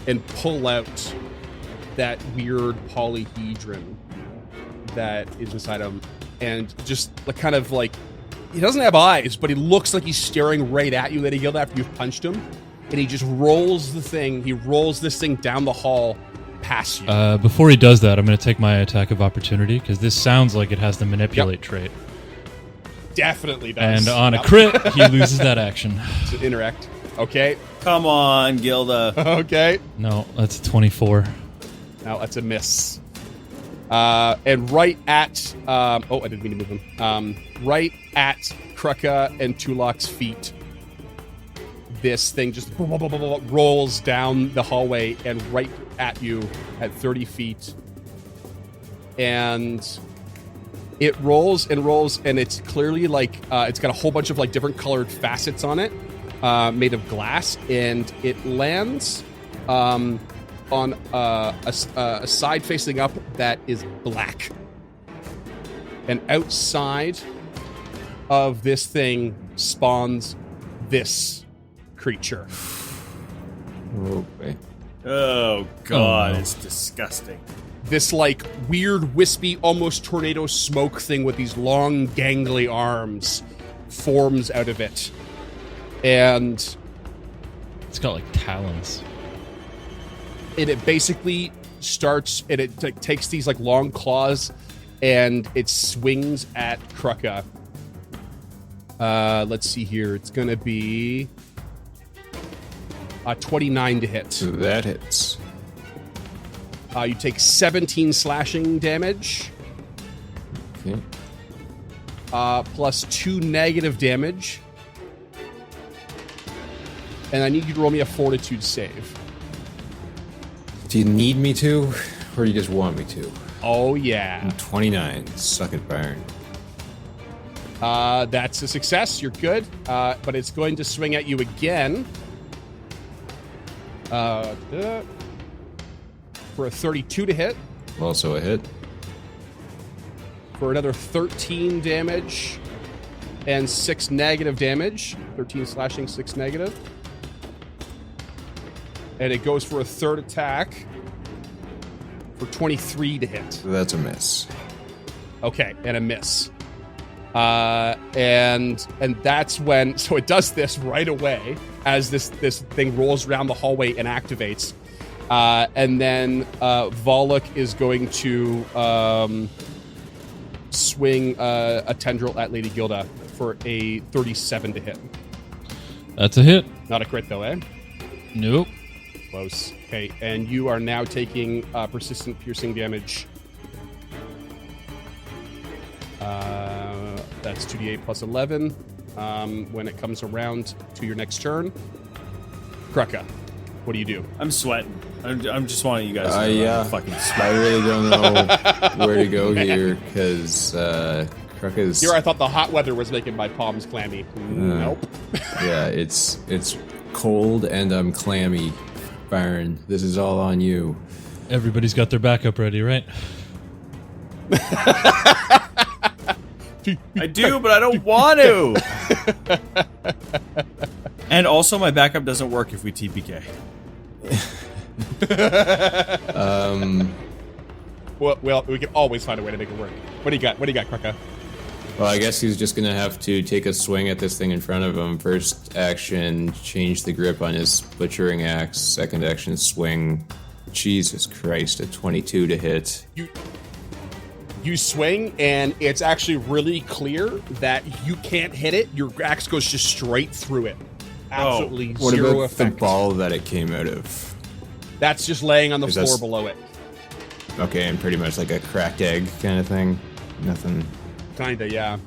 and pull out that weird polyhedron that is inside him, and just kind of like, he doesn't have eyes, but he looks like he's staring right at you, that he yelled after you've punched him, and he just rolls this thing down the hall past you. Before he does that, I'm going to take my attack of opportunity because this sounds like it has the manipulate trait. Definitely does. And on a Yep. crit, he loses that action. To interact. Okay. Come on, Gilda. Okay. No, that's a 24. Now that's a miss. And right at I didn't mean to move him. Right at Kruka and Tulok's feet, this thing just rolls down the hallway and right at you at 30 feet. And it rolls and rolls, and it's clearly like it's got a whole bunch of like different colored facets on it, made of glass, and it lands on a side facing up that is black. And outside of this thing spawns this creature. Okay. Oh, God, Oh, no. it's disgusting. This like weird, wispy, almost tornado smoke thing with these long, gangly arms forms out of it. And It's got like talons. it basically starts, and it like, takes these like long claws, and it swings at Kruka. Let's see here. It's gonna be 29 to hit. So that hits. You take 17 slashing damage, Okay. plus 2 negative damage. And I need you to roll me a fortitude save. Do you need me to? Or do you just want me to? Oh, yeah. 29. Suck it, Byron. That's a success. You're good. But it's going to swing at you again. For a 32 to hit. Also a hit. For another 13 damage. And 6 negative damage. 13 slashing, 6 negative. And it goes for a third attack. For 23 to hit. So that's a miss. Okay, and a miss. And that's when, so it does this right away as this thing rolls around the hallway and activates. And then Volok is going to swing a tendril at Lady Gilda for a 37 to hit. That's a hit. Not a crit though, eh? Nope. Close. Okay, and you are now taking persistent piercing damage. That's 2d8 plus 11 when it comes around to your next turn. Krucka, what do you do? I'm sweating. I'm just wanting you guys to know Yeah. I'm fucking I sweating. really don't know where to go here because Krucka's. Here I thought the hot weather was making my palms clammy. Nope. Yeah, it's cold and I'm clammy, Byron. This is all on you. Everybody's got their backup ready, right? I do, but I don't want to. And also, my backup doesn't work if we TPK. Well, we can always find a way to make it work. What do you got? What do you got, Krucka? Well, I guess he's just gonna have to take a swing at this thing in front of him. First action, change the grip on his butchering axe. Second action, swing. Jesus Christ, a 22 to hit. You swing, and it's actually really clear that you can't hit it. Your axe goes just straight through it. Absolutely What zero about effect. the ball that it came out of? That's just laying on the Is floor that- below it. Okay, and pretty much like a cracked egg kind of thing. Nothing. Kinda, yeah.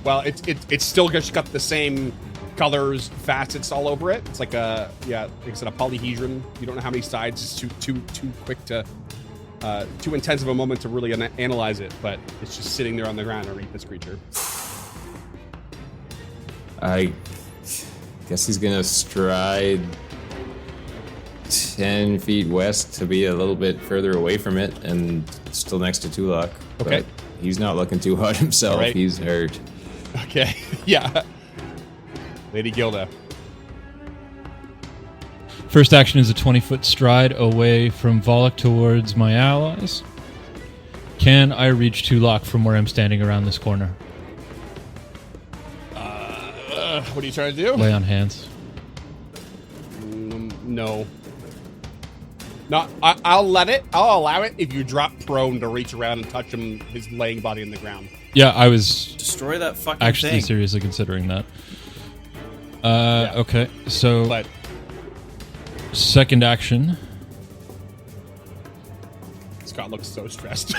Well, it's still just got the same colors, facets all over it. It's like a like I said, a polyhedron. You don't know how many sides. It's too quick to too intense of a moment to really analyze it. But it's just sitting there on the ground underneath this creature. I guess he's gonna stride 10 feet west to be a little bit further away from it and still next to Tulok. Okay. But he's not looking too hot himself. All right. He's hurt. Okay, yeah. Lady Gilda. First action is a 20-foot stride away from Volok towards my allies. Can I reach Tulok from where I'm standing around this corner? What are you trying to do? Lay on hands. No. Not. I'll let it. I'll allow it if you drop prone to reach around and touch him, his laying body in the ground. Yeah, I was Destroy that fucking actually thing. seriously considering that. Yeah. Okay, so But second action. Scott looks so stressed.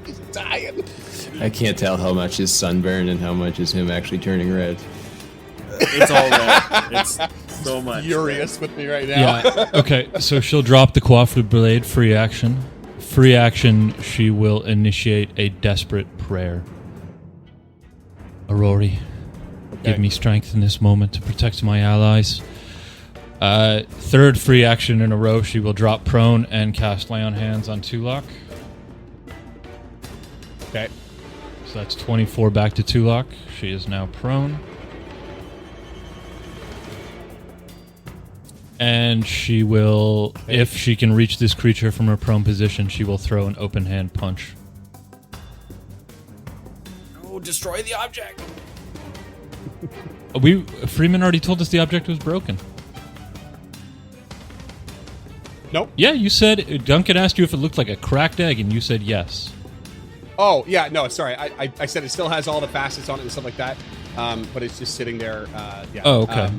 He's dying. I can't tell how much is sunburn and how much is him actually turning red. It's all red. It's so much. Furious with me right now. Yeah. Okay, so she'll drop the cooperative blade. Free action. Free action. She will initiate a desperate prayer. Aurori, give me strength in this moment to protect my allies. Third free action in a row, she will drop prone and cast Lay on Hands on Tulok. Okay. So that's 24 back to Tulok. She is now prone. And she will, if she can reach this creature from her prone position, she will throw an open hand punch. Oh, destroy the object. Freeman already told us the object was broken. Nope. Yeah, you said, Duncan asked you if it looked like a cracked egg, and you said yes. Oh yeah. No, sorry. I said it still has all the facets on it and stuff like that. But it's just sitting there. Yeah. Oh, okay.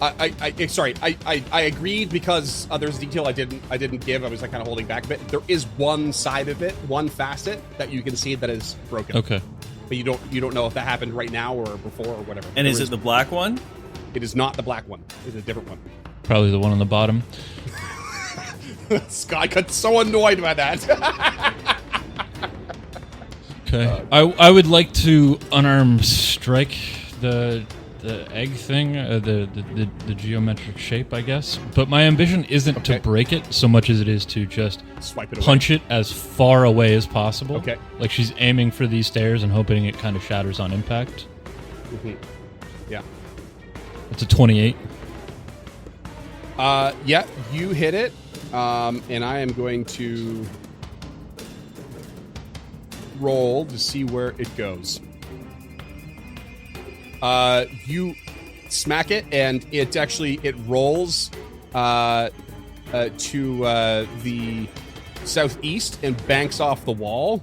I agreed because there's a detail I didn't give. I was like kind of holding back a bit. There is one side of it, one facet that you can see that is broken. Okay. But you don't know if that happened right now or before or whatever. And is There it the black one? It is not the black one. It's a different one. Probably the one on the bottom. Scott got so annoyed by that. Okay. I would like to unarmed strike the egg thing, the geometric shape, I guess. But my ambition isn't Okay. to break it so much as it is to just Swipe it away. punch it as far away as possible. Okay. Like she's aiming for these stairs and hoping it kind of shatters on impact. Mhm. Yeah. It's a 28. Yeah, you hit it. And I am going to roll to see where it goes. You smack it, and it rolls to the southeast and banks off the wall,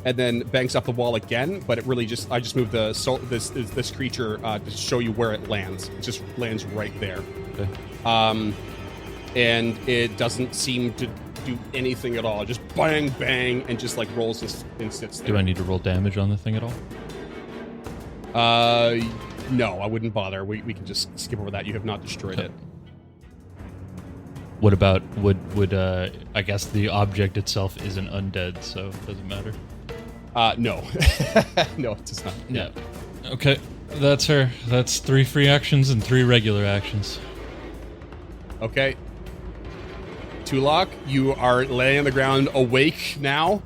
and then banks off the wall again. But it really I just moved this creature to show you where it lands. It just lands right there. Okay. And it doesn't seem to do anything at all. Just bang, bang, and just like rolls and sits there. Do I need to roll damage on the thing at all? No, I wouldn't bother. We can just skip over that. You have not destroyed it. What about would I guess the object itself isn't undead, so it doesn't matter. No. No, it does not. Yeah. Okay. That's her. That's 3 free actions and 3 regular actions. Okay. Tulok, you are laying on the ground awake now.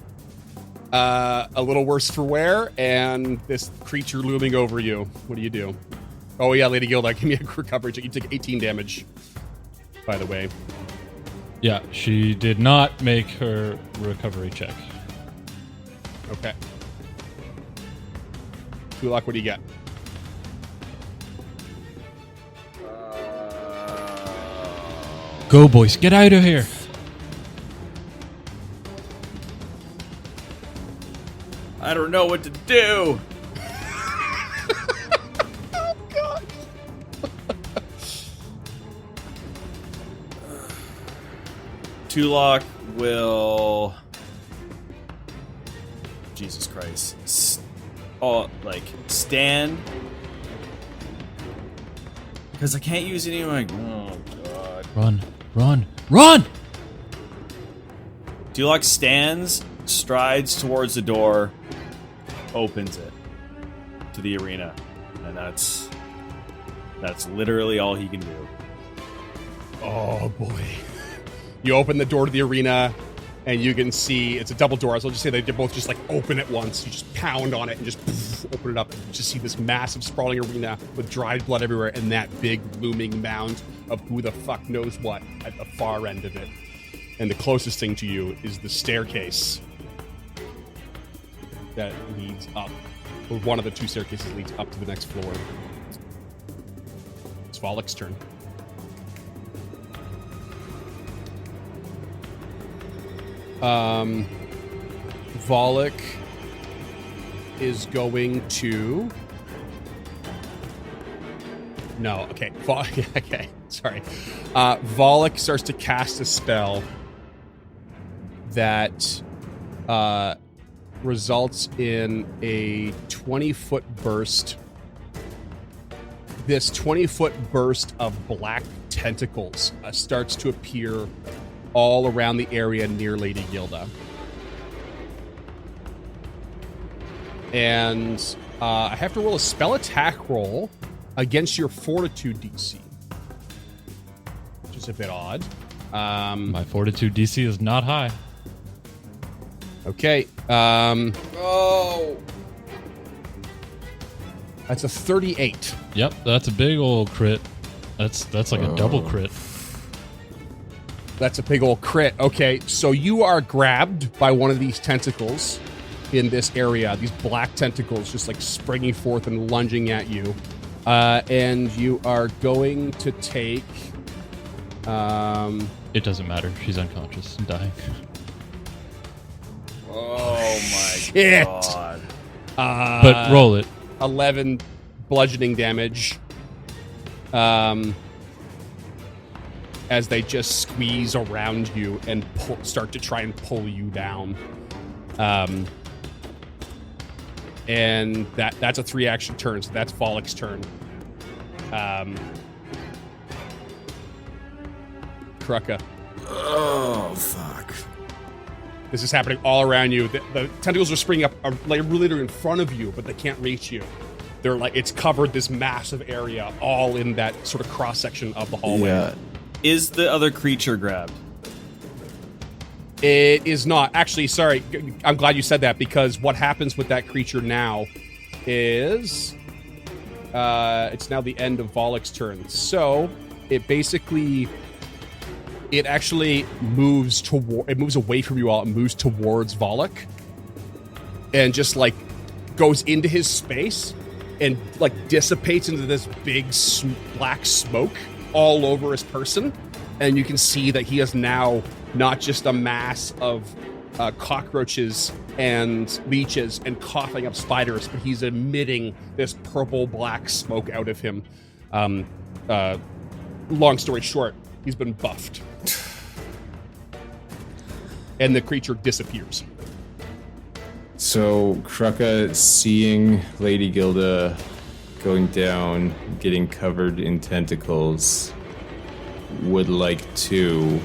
A little worse for wear, and this creature looming over you. What do you do? Oh yeah, Lady Gilda, give me a recovery check. You take 18 damage, by the way. Yeah, she did not make her recovery check. Okay. Tulok, what do you get? Go, boys. Get out of here. I don't know what to do. Oh god. Tulok will. Jesus Christ. Stand. Because I can't use any of my. Oh, God. Run. Run. Run! Tulok stands, strides towards the door, opens it to the arena. And that's literally all he can do. Oh boy. You open the door to the arena, and you can see it's a double door. So I'll just say they're both just like open at once. You just pound on it and just open it up. And you just see this massive sprawling arena with dried blood everywhere and that big looming mound of who the fuck knows what at the far end of it. And the closest thing to you is the staircase that leads up. Or one of the 2 staircases leads up to the next floor. It's Volek's turn. Volek is going to... No, okay. Okay, sorry. Volek starts to cast a spell that results in a 20-foot burst. This 20-foot burst of black tentacles starts to appear all around the area near Lady Gilda. And I have to roll a spell attack roll against your fortitude DC, which is a bit odd. My fortitude DC is not high. Okay. Oh! That's a 38. Yep, that's a big old crit. That's like a double crit. That's a big old crit. Okay, so you are grabbed by one of these tentacles in this area. These black tentacles just like springing forth and lunging at you. And you are going to take... It doesn't matter. She's unconscious and dying. Oh my Shit. God. But roll it. 11 bludgeoning damage. As they just squeeze around you and start to try and pull you down. And that's a 3-action turn, so that's Volek's turn. Krucka. Oh, fuck. This is happening all around you. The tentacles are springing up, are like literally in front of you, but they can't reach you. They're like, it's covered this massive area, all in that sort of cross section of the hallway. Yeah. Is the other creature grabbed? It is not. Actually, sorry. I'm glad you said that, because what happens with that creature now is it's now the end of Volek's turn. So it basically, it actually moves toward, it moves away from you all and moves towards Volek and just like goes into his space and like dissipates into this big black smoke all over his person. And you can see that he is now not just a mass of cockroaches and leeches and coughing up spiders, but he's emitting this purple black smoke out of him. Long story short, he's been buffed. And the creature disappears. So Kruka, seeing Lady Gilda going down, getting covered in tentacles, would like to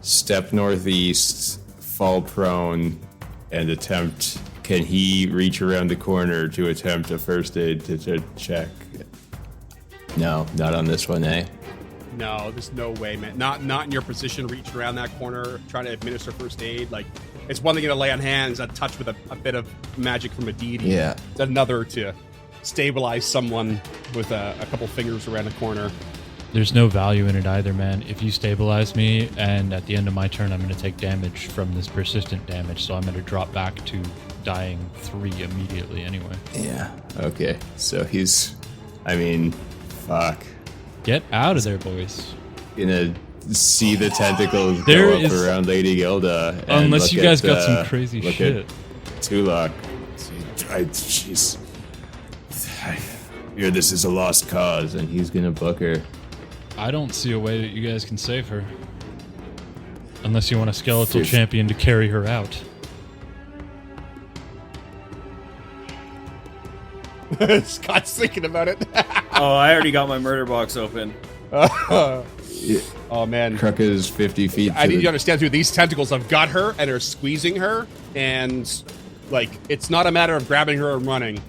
step northeast, fall prone, and attempt. Can he reach around the corner to attempt a first aid to check? No, not on this one, eh? No, there's no way, man. Not in your position, reach around that corner, trying to administer first aid. Like, it's one thing to lay on hands, a touch with a bit of magic from a deity. Yeah. It's another to stabilize someone with a couple fingers around the corner. There's no value in it either, man. If you stabilize me, and at the end of my turn, I'm going to take damage from this persistent damage, so I'm going to drop back to dying 3 immediately anyway. Yeah. Okay. So he's, I mean, fuck. Get out of there, boys. Gonna see the tentacles There go up is- around Lady Gilda. And Unless look you guys at, got some crazy look shit. at Tulok. Jeez. I hear this is a lost cause, and he's gonna book her. I don't see a way that you guys can save her. Unless you want a skeletal Fif- champion to carry her out. Scott's thinking about it. Oh, I already got my murder box open. Oh, man. Kruka's 50 feet. I need you to understand, too, these tentacles have got her and are squeezing her, and, like, it's not a matter of grabbing her and running.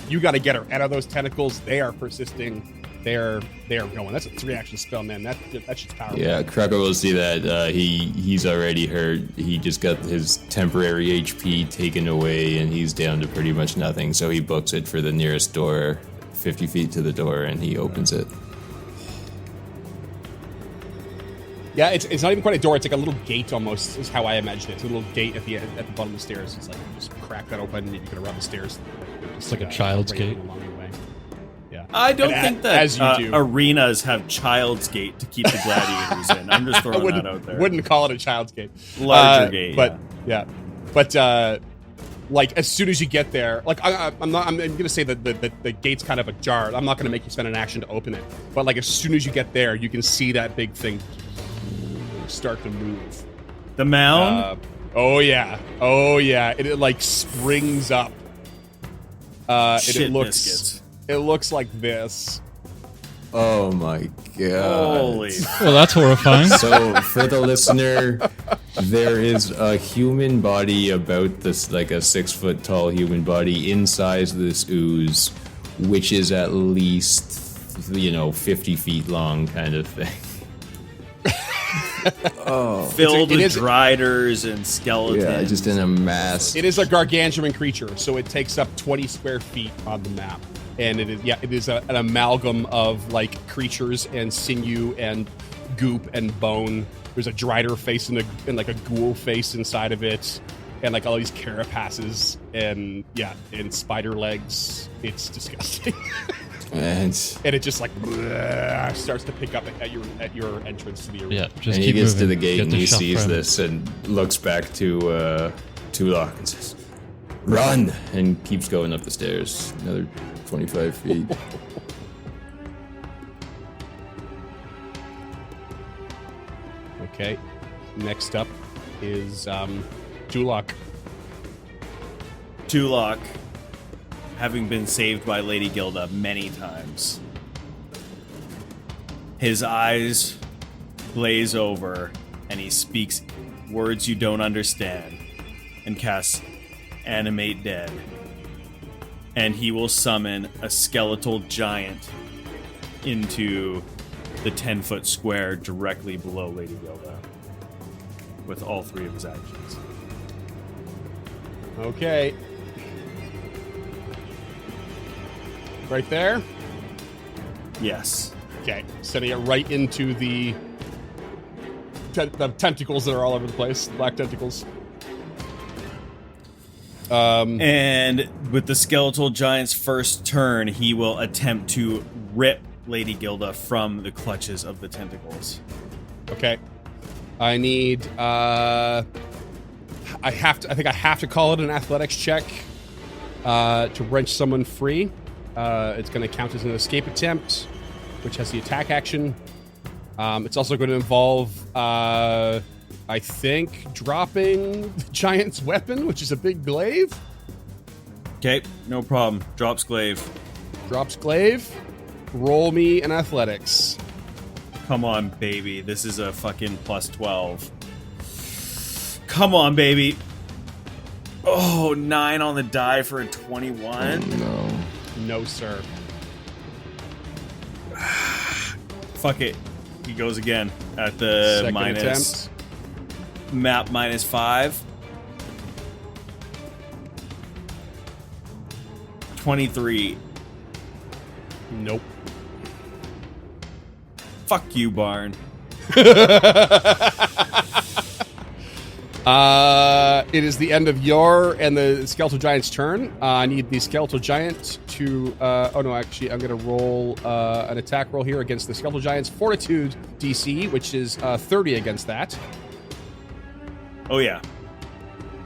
You got to get her out of those tentacles. They are persisting. They are going. That's a 3-action spell, man. That shit's powerful. Yeah, Kruka will see that he's already hurt. He just got his temporary HP taken away, and he's down to pretty much nothing. So he books it for the nearest door, 50 feet to the door, and he opens it. Yeah, it's not even quite a door. It's like a little gate almost, is how I imagine it. It's a little gate at the bottom of the stairs. It's like you just crack that open and you can run the stairs. It's like a child's gate. Along the way. Yeah. I don't And think that as you do. arenas have Child's Gate to keep the gladiators in. I'm just I throwing that out there. wouldn't call it a child's gate. Larger gate, But yeah. But like as soon as you get there, like I'm gonna say that the gate's kind of ajar. I'm not gonna make you spend an action to open it. But like as soon as you get there, you can see that big thing start to move. The mound? Oh yeah. It like springs up. Shit it looks biscuits. It looks like this. Oh my god. Holy. Well, that's horrifying. So for the listener, there is a human body about this, like a 6-foot tall human body inside this ooze, which is at least 50 feet long, kind of thing. Filled it with is- driders and skeletons. Yeah, just in a mass. It is a gargantuan creature, so it takes up 20 square feet on the map. And it is an amalgam of like creatures and sinew and goop and bone. There's a drider face and like a ghoul face inside of it, and like all these carapaces and spider legs. It's disgusting. And And it just like starts to pick up at your entrance to the arena. Yeah, just he keep gets moving. to the gate Get and the he shot sees frame. this and looks back to Tulok and says, "Run!" and keeps going up the stairs. Another 25 feet. Okay. Next up is Tulok. Tulok, having been saved by Lady Gilda many times, his eyes glaze over, and he speaks words you don't understand, and casts Animate Dead. And he will summon a skeletal giant into the 10-foot square directly below Lady Gilda with all three of his actions. Okay. Right there? Yes. Okay. Sending it right into the tentacles that are all over the place. Black tentacles. And with the skeletal giant's first turn, he will attempt to rip Lady Gilda from the clutches of the tentacles. Okay. I need I think I have to call it an athletics check to wrench someone free. It's going to count as an escape attempt, which has the attack action. It's also going to involve I think dropping the giant's weapon, which is a big glaive. Okay, no problem. Drops glaive. Drops glaive. Roll me an athletics. Come on, baby. This is a fucking plus 12. Come on, baby. Oh, 9 on the die for a 21. No. No, sir. Fuck it. He goes again at the Second minus attempt. map -5. 23. Nope. Fuck you, Barn. It is the end of your and the skeletal giant's turn. I need the skeletal giant to. Oh no, actually, I'm gonna roll an attack roll here against the skeletal giant's fortitude DC, which is 30 against that. Oh, yeah.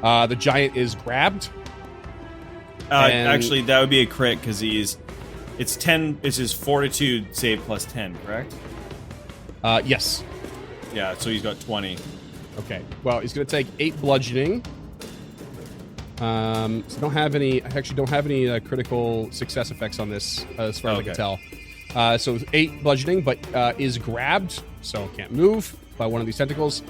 The giant is grabbed. And- Actually, that would be a crit because it's 10. It's his fortitude save plus 10, correct? Yes. Yeah, so he's got 20. Okay. Well, he's gonna take 8 bludgeoning. So I actually don't have any critical success effects on this, as far as I can tell. So 8 bludgeoning, but is grabbed, so can't move by one of these tentacles.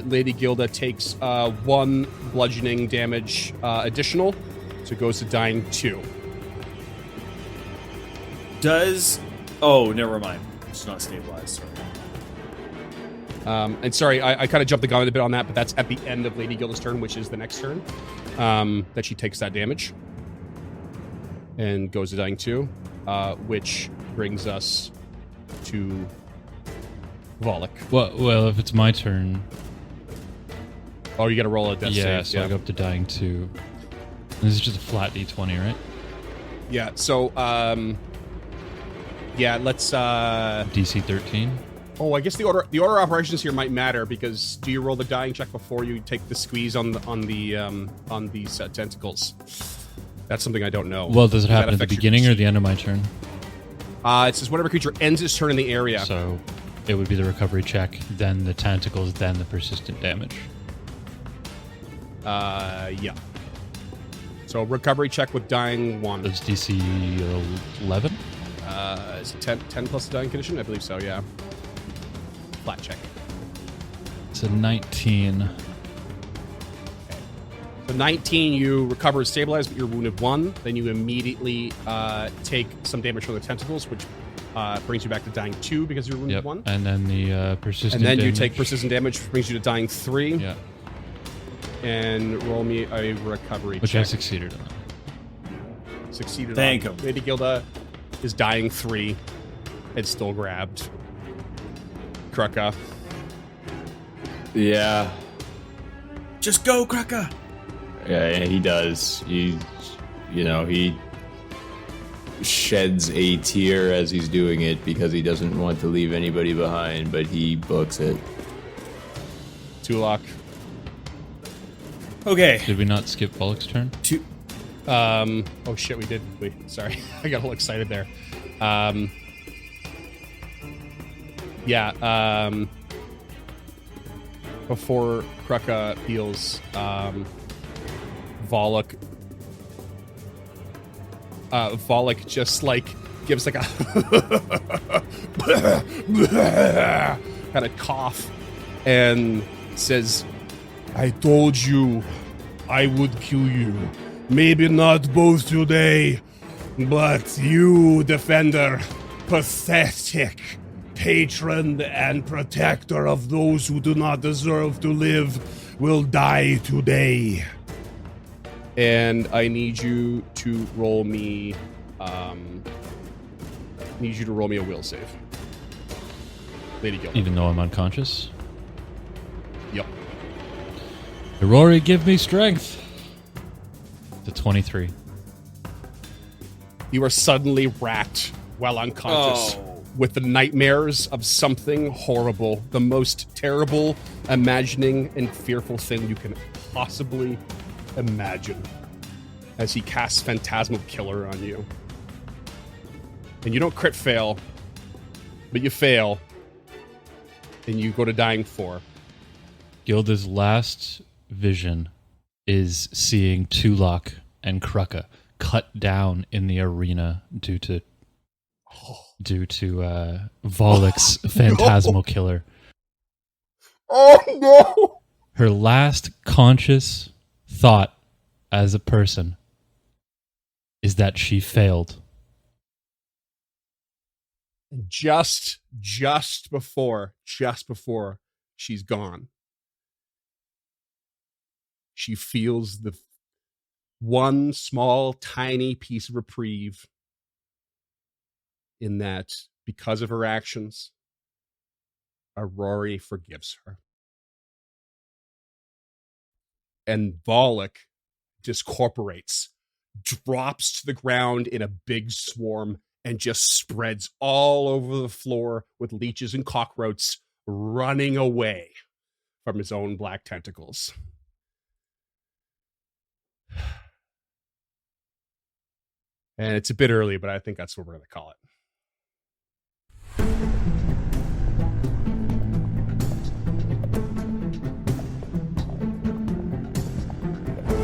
Lady Gilda takes 1 bludgeoning damage additional, so it goes to dying 2. Oh, never mind. It's not stabilized. Sorry. And sorry, I kind of jumped the gun a bit on that, but that's at the end of Lady Gilda's turn, which is the next turn, that she takes that damage and goes to dying 2, which brings us to Volok. Well, if it's my turn, Oh, you got to roll a death yeah, save. so I go up to dying 2. This is just a flat d20, right? Yeah. So, let's. DC 13. Oh, I guess the order of operations here might matter because do you roll the dying check before you take the squeeze on these tentacles? That's something I don't know. Well, does it That happen at the affects your- beginning or the end of my turn? It says whatever creature ends its turn in the area. So it would be the recovery check, then the tentacles, then the persistent damage. Yeah. So recovery check with dying 1. That's DC 11? Is it 10 plus the dying condition? I believe so, yeah. Flat check. It's a 19. So 19, you recover and stabilize, but you're wounded 1. Then you immediately take some damage from the tentacles, which brings you back to dying 2 because you're wounded Yep. 1. And then the persistent And then you damage. take persistent damage, which brings you to dying 3. Yeah. And roll me a recovery Which I check. succeeded on. Succeeded Thank on. him. Lady Gilda is dying 3. It's still grabbed. Krucka. Yeah. Just go, Krucka! Yeah, he does. He sheds a tear as he's doing it because he doesn't want to leave anybody behind, but he books it. Tulok. Okay. Did we not skip Volok's turn? Oh shit, we did. Wait, sorry. I got all excited there. Before Krucka heals, Volok Volek just like gives like a kind of cough and says, I told you I would kill you. Maybe not both today, but you, Defender, pathetic patron and protector of those who do not deserve to live, will die today. and I need you to roll me. Need you to roll me a will save, Lady Gilda. Even though I'm unconscious. Yep. Rory, give me strength. The 23. You are suddenly racked while unconscious with the nightmares of something horrible, the most terrible, imagining, and fearful thing you can possibly imagine, as he casts Phantasmal Killer on you. And you don't crit fail, but you fail, and you go to dying 4. Gilda's last vision is seeing Tulok and Krucka cut down in the arena due to Volek's Phantasmal Killer. Oh no! Her last conscious thought as a person is that she failed. Just before she's gone, she feels the one small, tiny piece of reprieve in that because of her actions, Aurori forgives her. And Volek discorporates, drops to the ground in a big swarm, and just spreads all over the floor with leeches and cockroaches running away from his own black tentacles. And it's a bit early, but I think that's what we're going to call it.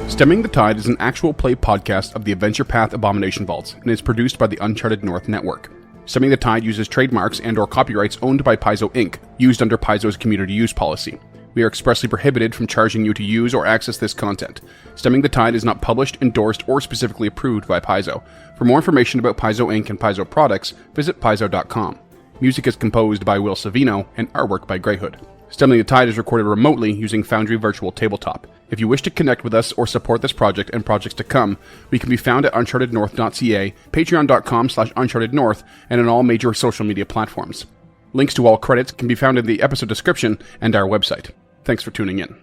Stemming the Tide is an actual play podcast of the Adventure Path Abomination Vaults and is produced by the Uncharted North Network. Stemming the Tide uses trademarks and/or copyrights owned by Paizo Inc., used under Paizo's community use policy. We are expressly prohibited from charging you to use or access this content. Stemming the Tide is not published, endorsed, or specifically approved by Paizo. For more information about Paizo Inc. and Paizo products, visit paizo.com. Music is composed by Will Savino and artwork by Greyhood. Stemming the Tide is recorded remotely using Foundry Virtual Tabletop. If you wish to connect with us or support this project and projects to come, we can be found at unchartednorth.ca, patreon.com/unchartednorth, and on all major social media platforms. Links to all credits can be found in the episode description and our website. Thanks for tuning in.